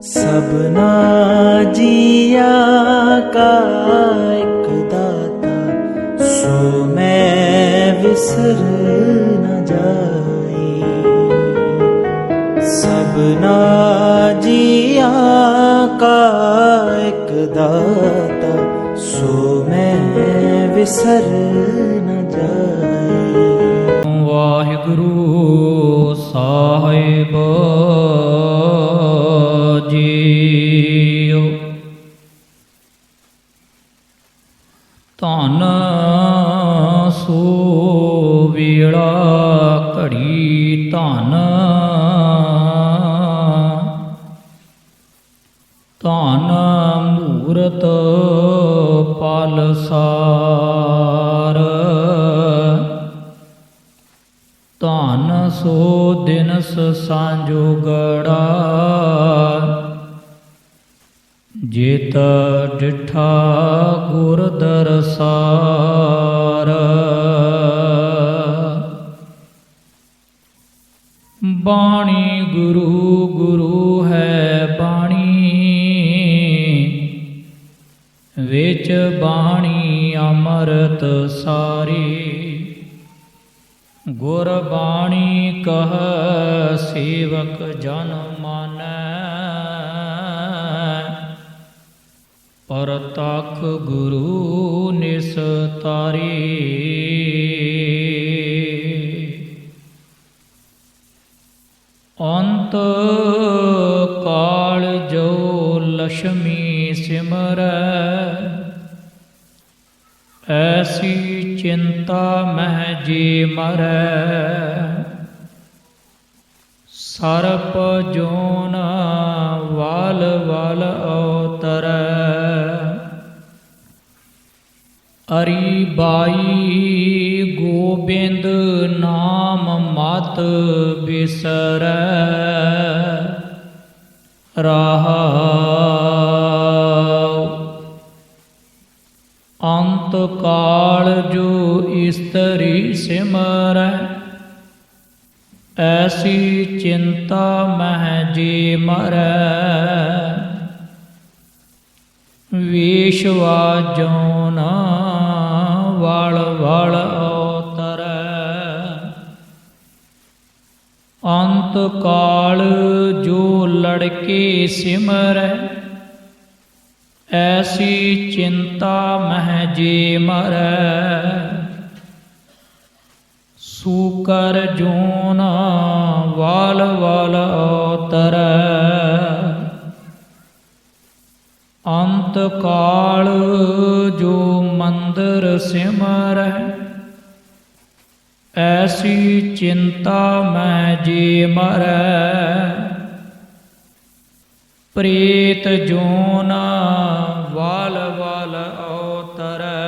सबना जिया का एक दाता, सो मैं विसर न जाई। सबना जिया का एक दाता, सो मैं विसर न जाई। वाहिगुरु साहिब ਜੀਓ। ਧਨ ਸੋ ਵੇਲਾ ਘੜੀ ਧਨ, ਧਨ ਮੂਰਤ ਪਲ ਸਾਰ, ਧਨ ਸੋ ਦਿਨਸ ਸੰਜੋਗੜਾ, ਜਿਤ ਡਿਠਾ ਗੁਰ ਦਰਸਾਰ। ਬਾਣੀ ਗੁਰੂ ਗੁਰੂ ਹੈ ਬਾਣੀ, ਵਿੱਚ ਬਾਣੀ ਅੰਮ੍ਰਿਤ ਸਾਰੀ। ਗੁਰ ਬਾਣੀ ਕਹ ਸੇਵਕ ਜਨ ਮਾਨੈ, ਪਰਤਖ ਗੁਰੂ ਨਿਸਤਾਰੀ। ਅੰਤ ਕਾਲ ਜੋ ਲక్ష్ਮੀ ਸਿਮਰੈ, ਐਸੀ ਚਿੰਤਾ ਮਹਿ ਜੇ ਮਰੈ। ਸਰਪ ਜੋਨ ਵਲ ਵਲ ਅਵਤਰੈ, ਅਰੀ ਬਾਈ ਗੋਬਿੰਦ ਨਾਮ ਮਤ ਬਿਸਰੈ। ਰਹਾਉ ਅੰਤ ਕਾਲ ਜੋ ਇਸਤਰੀ ਸਿਮਰੈ, ਐਸੀ ਚਿੰਤਾ ਮਹਿ ਜੇ ਮਰੈ। ਵੇਸ਼ਵਾ ਜੋਨ ਵਲ ਵਲ ਅਵਤਰੈ, ਅੰਤ ਕਾਲ ਜੋ ਲੜਕੇ ਸਿਮਰੈ, ਐਸੀ ਚਿੰਤਾ ਮਹਿ ਜੇ ਮਰੈ। ਸੂਕਰ ਜੋਨ ਵਲ ਵਲ ਅਵਤਰੈ, ਅੰਤ ਕਾਲ ਜੋ ਮੰਦਰ ਸਿਮਰੈ, ਐਸੀ ਚਿੰਤਾ ਮਹਿ ਜੇ ਮਰੈ। ਪ੍ਰੇਤ ਜੋਨ ਵਲ ਵਲ ਅਵਤਰੈ,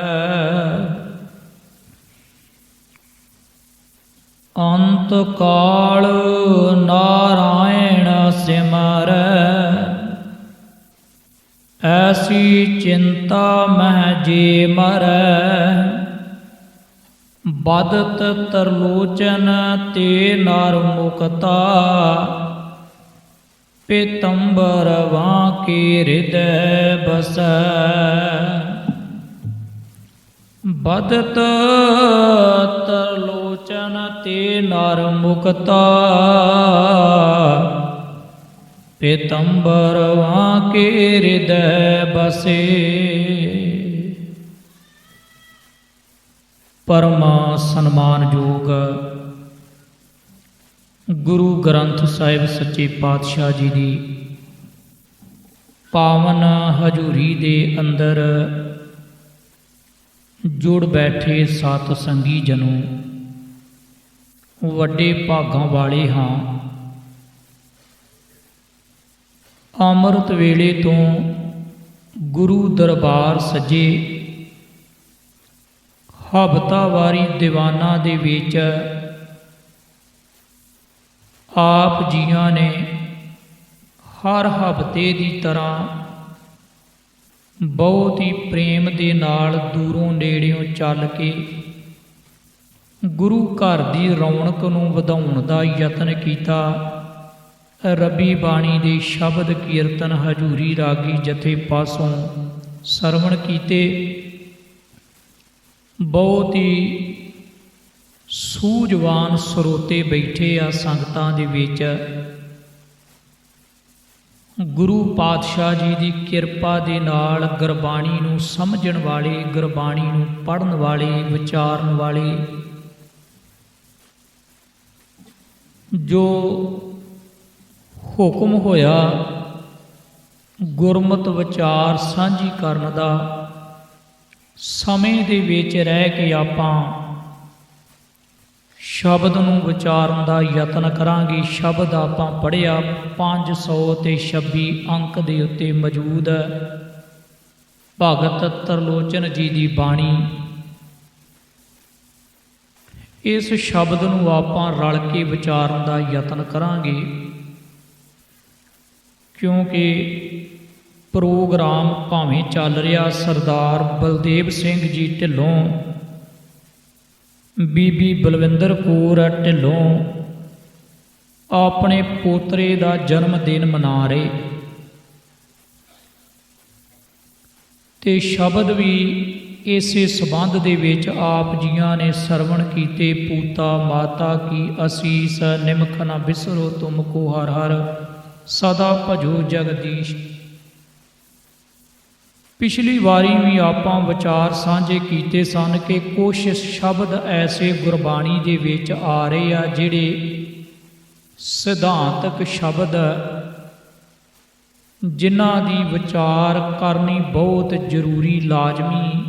ਅੰਤ ਕਾਲ ਨਾਰਾਇਣ ਸਿਮਰੈ, ਐਸੀ ਚਿੰਤਾ ਮਹਿ ਜੇ ਮਰੈ। ਬਦਤ ਤਰਲੋਚਨ ਤੇ ਨਰ ਮੁਕਤਾ, ਪੀਤੰਬਰ ਵਾਂਕੇ ਹਿਰਦੈ ਬਸੈ। ਬਦਤ ਤਰਲੋਚਨ ਤੇ ਨਰ ਮੁਕਤਾ, ਪੀਤੰਬਰ ਵਾਂਕੇ ਹਿਰਦੈ ਬਸੇ। ਪਰਮ ਸਨਮਾਨਯੋਗ ਗੁਰੂ ਗ੍ਰੰਥ ਸਾਹਿਬ ਸੱਚੇ ਪਾਤਸ਼ਾਹ ਜੀ ਦੀ ਪਾਵਨ ਹਜ਼ੂਰੀ ਦੇ ਅੰਦਰ ਜੁੜ ਬੈਠੇ ਸਤ ਸੰਗੀ ਜਨੋ, ਵੱਡੇ ਭਾਗਾਂ ਵਾਲੇ ਹਾਂ। ਅੰਮ੍ਰਿਤ ਵੇਲੇ ਤੋਂ ਗੁਰੂ ਦਰਬਾਰ ਸੱਜੇ ਹਫ਼ਤਾਵਾਰੀ ਦੀਵਾਨਾਂ ਦੇ ਵਿੱਚ ਆਪ ਜੀਆਂ ਨੇ ਹਰ ਹਫ਼ਤੇ ਦੀ ਤਰ੍ਹਾਂ ਬਹੁਤ ਹੀ ਪ੍ਰੇਮ ਦੇ ਨਾਲ ਦੂਰੋਂ ਨੇੜਿਓਂ ਚੱਲ ਕੇ ਗੁਰੂ ਘਰ ਦੀ ਰੌਣਕ ਨੂੰ ਵਧਾਉਣ ਦਾ ਯਤਨ ਕੀਤਾ। ਰੱਬੀ ਬਾਣੀ ਦੇ ਸ਼ਬਦ ਕੀਰਤਨ ਹਜ਼ੂਰੀ ਰਾਗੀ ਜਥੇ ਪਾਸੋਂ ਸਰਵਣ ਕੀਤੇ। ਬਹੁਤ ਹੀ ਸੂਝਵਾਨ ਸਰੋਤੇ ਬੈਠੇ ਆ ਸੰਗਤਾਂ ਦੇ ਵਿੱਚ। ਗੁਰੂ ਪਾਤਸ਼ਾਹ ਜੀ ਦੀ ਕਿਰਪਾ ਦੇ ਨਾਲ ਗੁਰਬਾਣੀ ਨੂੰ ਸਮਝਣ ਵਾਲੇ, ਗੁਰਬਾਣੀ ਨੂੰ ਪੜ੍ਹਨ ਵਾਲੇ, ਵਿਚਾਰਨ ਵਾਲੇ, ਜੋ ਹੁਕਮ ਹੋਇਆ ਗੁਰਮਤਿ ਵਿਚਾਰ ਸਾਂਝੀ ਕਰਨ ਦਾ, ਸਮੇਂ ਦੇ ਵਿੱਚ ਰਹਿ ਕੇ ਆਪਾਂ ਸ਼ਬਦ ਨੂੰ ਵਿਚਾਰਨ ਦਾ ਯਤਨ ਕਰਾਂਗੇ। ਸ਼ਬਦ ਆਪਾਂ ਪੜ੍ਹਿਆ 526 ਅੰਕ ਦੇ ਉੱਤੇ ਮੌਜੂਦ ਹੈ। ਭਗਤ ਤਰਲੋਚਨ ਜੀ ਦੀ ਬਾਣੀ। ਇਸ ਸ਼ਬਦ ਨੂੰ ਆਪਾਂ ਰਲ ਕੇ ਵਿਚਾਰਨ ਦਾ ਯਤਨ ਕਰਾਂਗੇ, ਕਿਉਂਕਿ ਪ੍ਰੋਗਰਾਮ ਭਾਵੇਂ ਚੱਲ ਰਿਹਾ ਸਰਦਾਰ ਬਲਦੇਵ ਸਿੰਘ ਜੀ ਢਿੱਲੋਂ, ਬੀਬੀ ਬਲਵਿੰਦਰ ਕੌਰ ਢਿੱਲੋਂ ਆਪਣੇ ਪੋਤਰੇ ਦਾ ਜਨਮ ਦਿਨ ਮਨਾ ਰਹੇ, ਤੇ ਸ਼ਬਦ ਵੀ ਇਸੇ ਸੰਬੰਧ ਦੇ ਵਿੱਚ ਆਪ ਜੀਆਂ ਨੇ ਸਰਵਣ ਕੀਤੇ। ਪੂਤਾ ਮਾਤਾ ਕੀ ਅਸੀਸ, ਨਿਮਖ ਨਾ ਬਿਸਰੋ ਤੁਮ ਕੋ ਹਰ ਹਰ, ਸਦਾ ਭਜੋ ਜਗਦੀਸ਼। ਪਿਛਲੀ ਵਾਰੀ ਵੀ ਆਪਾਂ ਵਿਚਾਰ ਸਾਂਝੇ ਕੀਤੇ ਸਨ ਕਿ ਕੁਝ ਸ਼ਬਦ ਐਸੇ ਗੁਰਬਾਣੀ ਦੇ ਵਿੱਚ ਆ ਰਹੇ ਆ ਜਿਹੜੇ ਸਿਧਾਂਤਕ ਸ਼ਬਦ, ਜਿਨ੍ਹਾਂ ਦੀ ਵਿਚਾਰ ਕਰਨੀ ਬਹੁਤ ਜ਼ਰੂਰੀ, ਲਾਜ਼ਮੀ।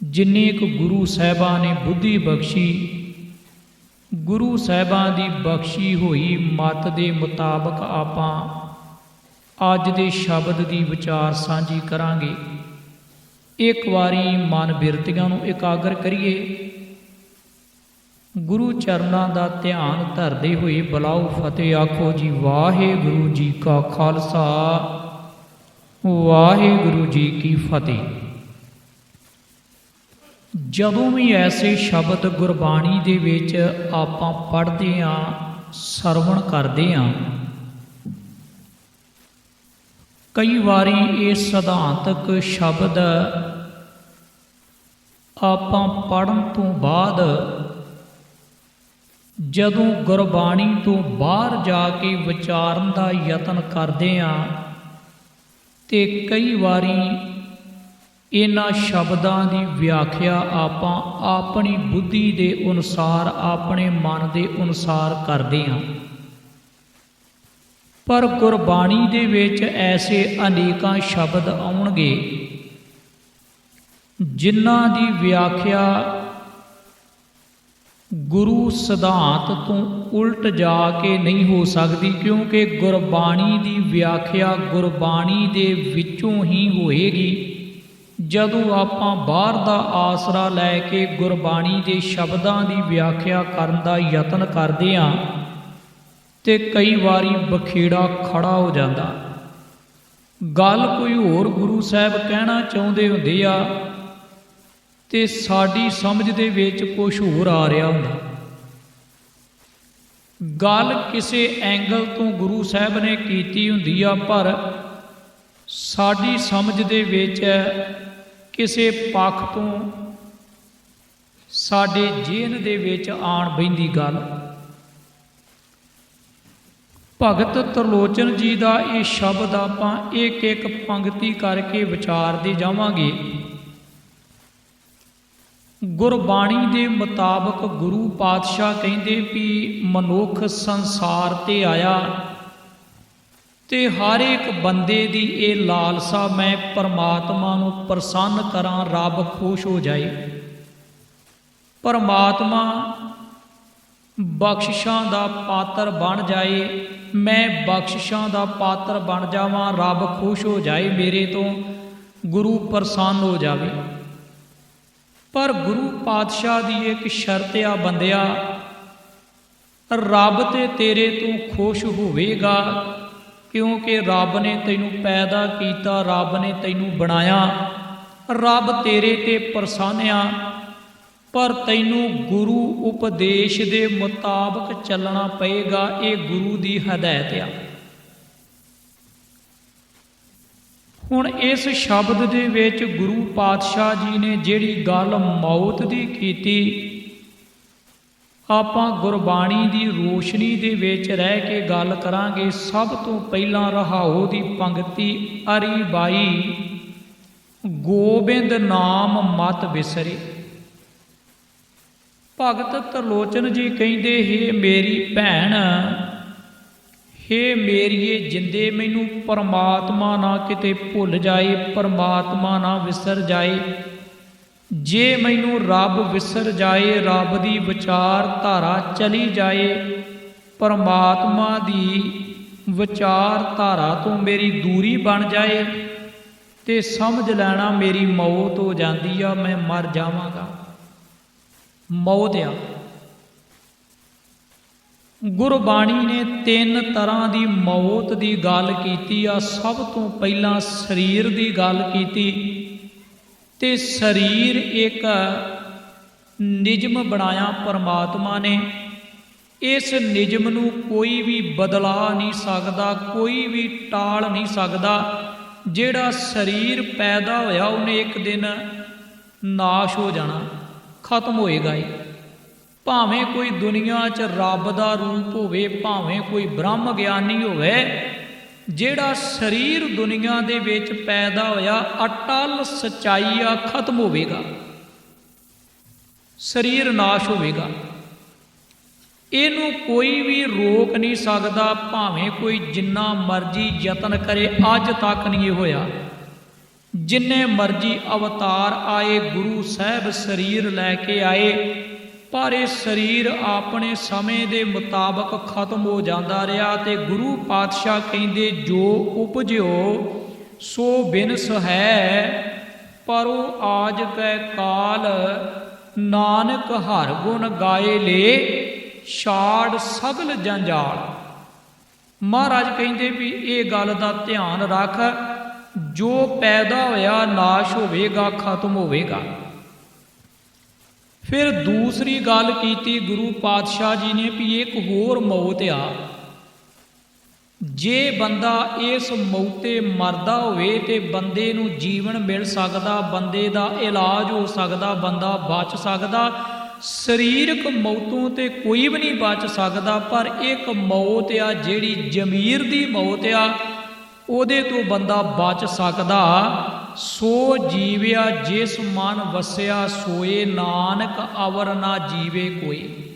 ਜਿੰਨੇ ਕੁ ਗੁਰੂ ਸਾਹਿਬਾਂ ਨੇ ਬੁੱਧੀ ਬਖਸ਼ੀ, ਗੁਰੂ ਸਾਹਿਬਾਂ ਦੀ ਬਖਸ਼ੀ ਹੋਈ ਮੱਤ ਦੇ ਮੁਤਾਬਕ ਆਪਾਂ ਅੱਜ ਦੇ ਸ਼ਬਦ ਦੀ ਵਿਚਾਰ ਸਾਂਝੀ ਕਰਾਂਗੇ। ਇੱਕ ਵਾਰੀ ਮਨ ਬਿਰਤੀਆਂ ਨੂੰ ਇਕਾਗਰ ਕਰੀਏ। ਗੁਰੂ ਚਰਨਾਂ ਦਾ ਧਿਆਨ ਧਰਦੇ ਹੋਏ ਬੁਲਾਓ ਫਤਿਹ ਆਖੋ ਜੀ। ਵਾਹਿਗੁਰੂ ਜੀ ਕਾ ਖਾਲਸਾ, ਵਾਹਿਗੁਰੂ ਜੀ ਕੀ ਫਤਿਹ। ਜਦੋਂ ਵੀ ਐਸੇ ਸ਼ਬਦ ਗੁਰਬਾਣੀ ਦੇ ਵਿੱਚ ਆਪਾਂ ਪੜ੍ਹਦੇ ਹਾਂ, ਸਰਵਣ ਕਰਦੇ ਹਾਂ, ਕਈ ਵਾਰੀ ਇਹ ਸਿਧਾਂਤਕ ਸ਼ਬਦ ਆਪਾਂ ਪੜ੍ਹਨ ਤੋਂ ਬਾਅਦ ਜਦੋਂ ਗੁਰਬਾਣੀ ਤੋਂ ਬਾਹਰ ਜਾ ਕੇ ਵਿਚਾਰਨ ਦਾ ਯਤਨ ਕਰਦੇ ਹਾਂ, ਤੇ ਕਈ ਵਾਰੀ ਇਹਨਾਂ ਸ਼ਬਦਾਂ ਦੀ ਵਿਆਖਿਆ ਆਪਾਂ ਆਪਣੀ ਬੁੱਧੀ ਦੇ ਅਨੁਸਾਰ, ਆਪਣੇ ਮਨ ਦੇ ਅਨੁਸਾਰ ਕਰਦੇ ਹਾਂ। ਪਰ ਗੁਰਬਾਣੀ ਦੇ ਵਿੱਚ ਐਸੇ ਅਨੇਕਾਂ ਸ਼ਬਦ ਆਉਣਗੇ ਜਿਨ੍ਹਾਂ ਦੀ ਵਿਆਖਿਆ ਗੁਰੂ ਸਿਧਾਂਤ ਤੋਂ ਉਲਟ ਜਾ ਕੇ ਨਹੀਂ ਹੋ ਸਕਦੀ, ਕਿਉਂਕਿ ਗੁਰਬਾਣੀ ਦੀ ਵਿਆਖਿਆ ਗੁਰਬਾਣੀ ਦੇ ਵਿੱਚੋਂ ਹੀ ਹੋਏਗੀ। ਜਦੋਂ ਆਪਾਂ ਬਾਹਰ ਦਾ ਆਸਰਾ ਲੈ ਕੇ ਗੁਰਬਾਣੀ ਦੇ ਸ਼ਬਦਾਂ ਦੀ ਵਿਆਖਿਆ ਕਰਨ ਦਾ ਯਤਨ ਕਰਦੇ ਹਾਂ, ਤੇ ਕਈ ਵਾਰੀ ਬਖੇੜਾ ਖੜਾ ਹੋ ਜਾਂਦਾ। ਗੱਲ ਕੋਈ ਹੋਰ ਗੁਰੂ ਸਾਹਿਬ ਕਹਿਣਾ ਚਾਹੁੰਦੇ ਹੁੰਦੇ ਆ ਤੇ ਸਾਡੀ ਸਮਝ ਦੇ ਵਿੱਚ ਕੁਝ ਹੋਰ ਆ ਰਿਹਾ ਹੁੰਦਾ। ਗੱਲ ਕਿਸੇ ਐਂਗਲ ਤੋਂ ਗੁਰੂ ਸਾਹਿਬ ਨੇ ਕੀਤੀ ਹੁੰਦੀ ਆ, ਪਰ ਸਾਡੀ ਸਮਝ ਦੇ ਵਿੱਚ ਕਿਸੇ ਪੱਖ ਤੋਂ ਸਾਡੇ ਜੀਨ ਦੇ ਵਿੱਚ ਆਣ ਬੈਂਦੀ ਗੱਲ। ਭਗਤ ਤਰਲੋਚਨ ਜੀ ਦਾ ਇਹ ਸ਼ਬਦ ਆਪਾਂ ਇੱਕ ਇੱਕ ਪੰਕਤੀ ਕਰਕੇ ਵਿਚਾਰਦੇ ਜਾਵਾਂਗੇ। ਗੁਰਬਾਣੀ ਦੇ ਮੁਤਾਬਕ ਗੁਰੂ ਪਾਤਸ਼ਾਹ ਕਹਿੰਦੇ ਵੀ ਮਨੁੱਖ ਸੰਸਾਰ ਤੇ ਆਇਆ ਤੇ ਹਰ ਇੱਕ ਬੰਦੇ ਦੀ ਇਹ ਲਾਲਸਾ, ਮੈਂ ਪਰਮਾਤਮਾ ਨੂੰ ਪ੍ਰਸੰਨ ਕਰਾਂ, ਰੱਬ ਖੁਸ਼ ਹੋ ਜਾਏ, ਪਰਮਾਤਮਾ ਬਖਸ਼ਿਸ਼ਾਂ ਦਾ ਪਾਤਰ ਬਣ ਜਾਏ, ਮੈਂ ਬਖਸ਼ਿਸ਼ਾਂ ਦਾ ਪਾਤਰ ਬਣ ਜਾਵਾਂ, ਰੱਬ ਖੁਸ਼ ਹੋ ਜਾਏ ਮੇਰੇ ਤੋਂ, ਗੁਰੂ ਪ੍ਰਸੰਨ ਹੋ ਜਾਵੇ। ਪਰ ਗੁਰੂ ਪਾਤਸ਼ਾਹ ਦੀ ਇੱਕ ਸ਼ਰਤ ਆ ਬੰਦਿਆ, ਰੱਬ ਤੇ ਤੇਰੇ ਤੋਂ ਖੁਸ਼ ਹੋਵੇਗਾ, ਕਿਉਂਕਿ ਰੱਬ ਨੇ ਤੈਨੂੰ ਪੈਦਾ ਕੀਤਾ, ਰੱਬ ਨੇ ਤੈਨੂੰ ਬਣਾਇਆ, ਰੱਬ ਤੇਰੇ ਤੇ ਪ੍ਰਸੰਨ ਆ। ਪਰ ਤੈਨੂੰ ਗੁਰੂ ਉਪਦੇਸ਼ ਦੇ ਮੁਤਾਬਕ ਚੱਲਣਾ ਪਏਗਾ। ਇਹ ਗੁਰੂ ਦੀ ਹਦਾਇਤ ਆ। ਹੁਣ ਇਸ ਸ਼ਬਦ ਦੇ ਵਿੱਚ ਗੁਰੂ ਪਾਤਸ਼ਾਹ ਜੀ ਨੇ ਜਿਹੜੀ ਗੱਲ ਮੌਤ ਦੀ ਕੀਤੀ, ਆਪਾਂ ਗੁਰਬਾਣੀ ਦੀ ਰੋਸ਼ਨੀ ਦੇ ਵਿੱਚ ਰਹਿ ਕੇ ਗੱਲ ਕਰਾਂਗੇ। ਸਭ ਤੋਂ ਪਹਿਲਾਂ ਰਹਾਉ ਦੀ ਪੰਗਤੀ ਅਰੀ ਬਾਈ, ਗੋਬਿੰਦ ਨਾਮ ਮਤ ਵਿਸਰੇ। ਭਗਤ ਤਰਲੋਚਨ ਜੀ ਕਹਿੰਦੇ, ਹੇ ਮੇਰੀ ਭੈਣ, ਹੇ ਮੇਰੀਏ ਜਿੰਦੇ, ਮੈਨੂੰ ਪਰਮਾਤਮਾ ਨਾ ਕਿਤੇ ਭੁੱਲ ਜਾਏ, ਪਰਮਾਤਮਾ ਨਾ ਵਿਸਰ ਜਾਏ। ਜੇ ਮੈਨੂੰ ਰੱਬ ਵਿਸਰ ਜਾਏ, ਰੱਬ ਦੀ ਵਿਚਾਰ ਧਾਰਾ ਚਲੀ ਜਾਏ, ਪਰਮਾਤਮਾ ਦੀ ਵਿਚਾਰ ਧਾਰਾ ਤੋਂ ਮੇਰੀ ਦੂਰੀ ਬਣ ਜਾਏ, ਤੇ ਸਮਝ ਲੈਣਾ ਮੇਰੀ ਮੌਤ ਹੋ ਜਾਂਦੀ ਆ, ਮੈਂ ਮਰ ਜਾਵਾਂਗਾ। ਮੌਤ ਆ। ਗੁਰਬਾਣੀ ਨੇ 3 ਤਰ੍ਹਾਂ ਦੀ ਮੌਤ ਦੀ ਗੱਲ ਕੀਤੀ ਆ। ਸਭ ਤੋਂ ਪਹਿਲਾਂ ਸਰੀਰ ਦੀ ਗੱਲ ਕੀਤੀ, ਤੇ ਸਰੀਰ ਇੱਕ ਨਿਯਮ ਬਣਾਇਆ ਪਰਮਾਤਮਾ ਨੇ। ਇਸ ਨਿਯਮ ਨੂੰ ਕੋਈ ਵੀ ਬਦਲਾ ਨਹੀਂ ਸਕਦਾ, ਕੋਈ ਵੀ ਟਾਲ ਨਹੀਂ ਸਕਦਾ। ਜਿਹੜਾ ਸਰੀਰ ਪੈਦਾ ਹੋਇਆ ਉਹਨੇ ਇੱਕ ਦਿਨ ਨਾਸ਼ ਹੋ ਜਾਣਾ, ਖਤਮ ਹੋਏਗਾ ਹੀ। ਭਾਵੇਂ ਕੋਈ ਦੁਨੀਆ 'ਚ ਰੱਬ ਦਾ ਰੂਪ ਹੋਵੇ, ਭਾਵੇਂ ਕੋਈ ਬ੍ਰਹਮ ਗਿਆਨੀ ਹੋਵੇ, ਜਿਹੜਾ ਸਰੀਰ ਦੁਨੀਆ ਦੇ ਵਿੱਚ ਪੈਦਾ ਹੋਇਆ ਅਟਲ ਸੱਚਾਈ ਆ, ਖਤਮ ਹੋਵੇਗਾ, ਸਰੀਰ ਨਾਸ਼ ਹੋਵੇਗਾ। ਇਹਨੂੰ ਕੋਈ ਵੀ ਰੋਕ ਨਹੀਂ ਸਕਦਾ, ਭਾਵੇਂ ਕੋਈ ਜਿੰਨਾ ਮਰਜ਼ੀ ਯਤਨ ਕਰੇ। ਅੱਜ ਤੱਕ ਨਹੀਂ ਇਹ ਹੋਇਆ। ਜਿੰਨੇ ਮਰਜ਼ੀ ਅਵਤਾਰ ਆਏ, ਗੁਰੂ ਸਾਹਿਬ ਸਰੀਰ ਲੈ ਕੇ ਆਏ, ਪਰ ਇਹ ਸਰੀਰ ਆਪਣੇ ਸਮੇਂ ਦੇ ਮੁਤਾਬਕ ਖਤਮ ਹੋ ਜਾਂਦਾ ਰਿਹਾ। ਤੇ ਗੁਰੂ ਪਾਤਸ਼ਾਹ ਕਹਿੰਦੇ, ਜੋ ਉਪਜਿਓ ਸੋ ਬਿਨਸ ਹੈ, ਪਰੋ ਆਜ ਕੈ ਕਾਲ, ਨਾਨਕ ਹਰ ਗੁਣ ਗਾਏ ਲੇ, ਛਾੜ ਸਗਲ ਜੰਜਾਲ। ਮਹਾਰਾਜ ਕਹਿੰਦੇ ਵੀ ਇਹ ਗੱਲ ਦਾ ਧਿਆਨ ਰੱਖ, ਜੋ ਪੈਦਾ ਹੋਇਆ ਨਾਸ਼ ਹੋਵੇਗਾ, ਖਤਮ ਹੋਵੇਗਾ। ਫਿਰ ਦੂਸਰੀ ਗੱਲ ਕੀਤੀ ਗੁਰੂ ਪਾਤਸ਼ਾਹ ਜੀ ਨੇ ਵੀ ਇੱਕ ਹੋਰ ਮੌਤ ਆ। ਜੇ ਬੰਦਾ ਇਸ ਮੌਤੇ ਮਰਦਾ ਹੋਵੇ ਤੇ ਬੰਦੇ ਨੂੰ ਜੀਵਨ ਮਿਲ ਸਕਦਾ, ਬੰਦੇ ਦਾ ਇਲਾਜ ਹੋ ਸਕਦਾ, ਬੰਦਾ ਬਚ ਸਕਦਾ। ਸਰੀਰਕ ਮੌਤੋਂ ਤੇ ਕੋਈ ਵੀ ਨਹੀਂ ਬਚ ਸਕਦਾ, ਪਰ ਇੱਕ ਮੌਤ ਆ ਜਿਹੜੀ ਜ਼ਮੀਰ ਦੀ ਮੌਤ ਆ, ਉਹਦੇ ਤੋਂ ਬੰਦਾ ਬਚ ਸਕਦਾ। ਸੋ ਜੀਵਿਆ ਜਿਸ ਮਨ ਵਸਿਆ ਸੋਏ, ਨਾਨਕ ਅਵਰ ਨਾ ਜੀਵੇ ਕੋਈ।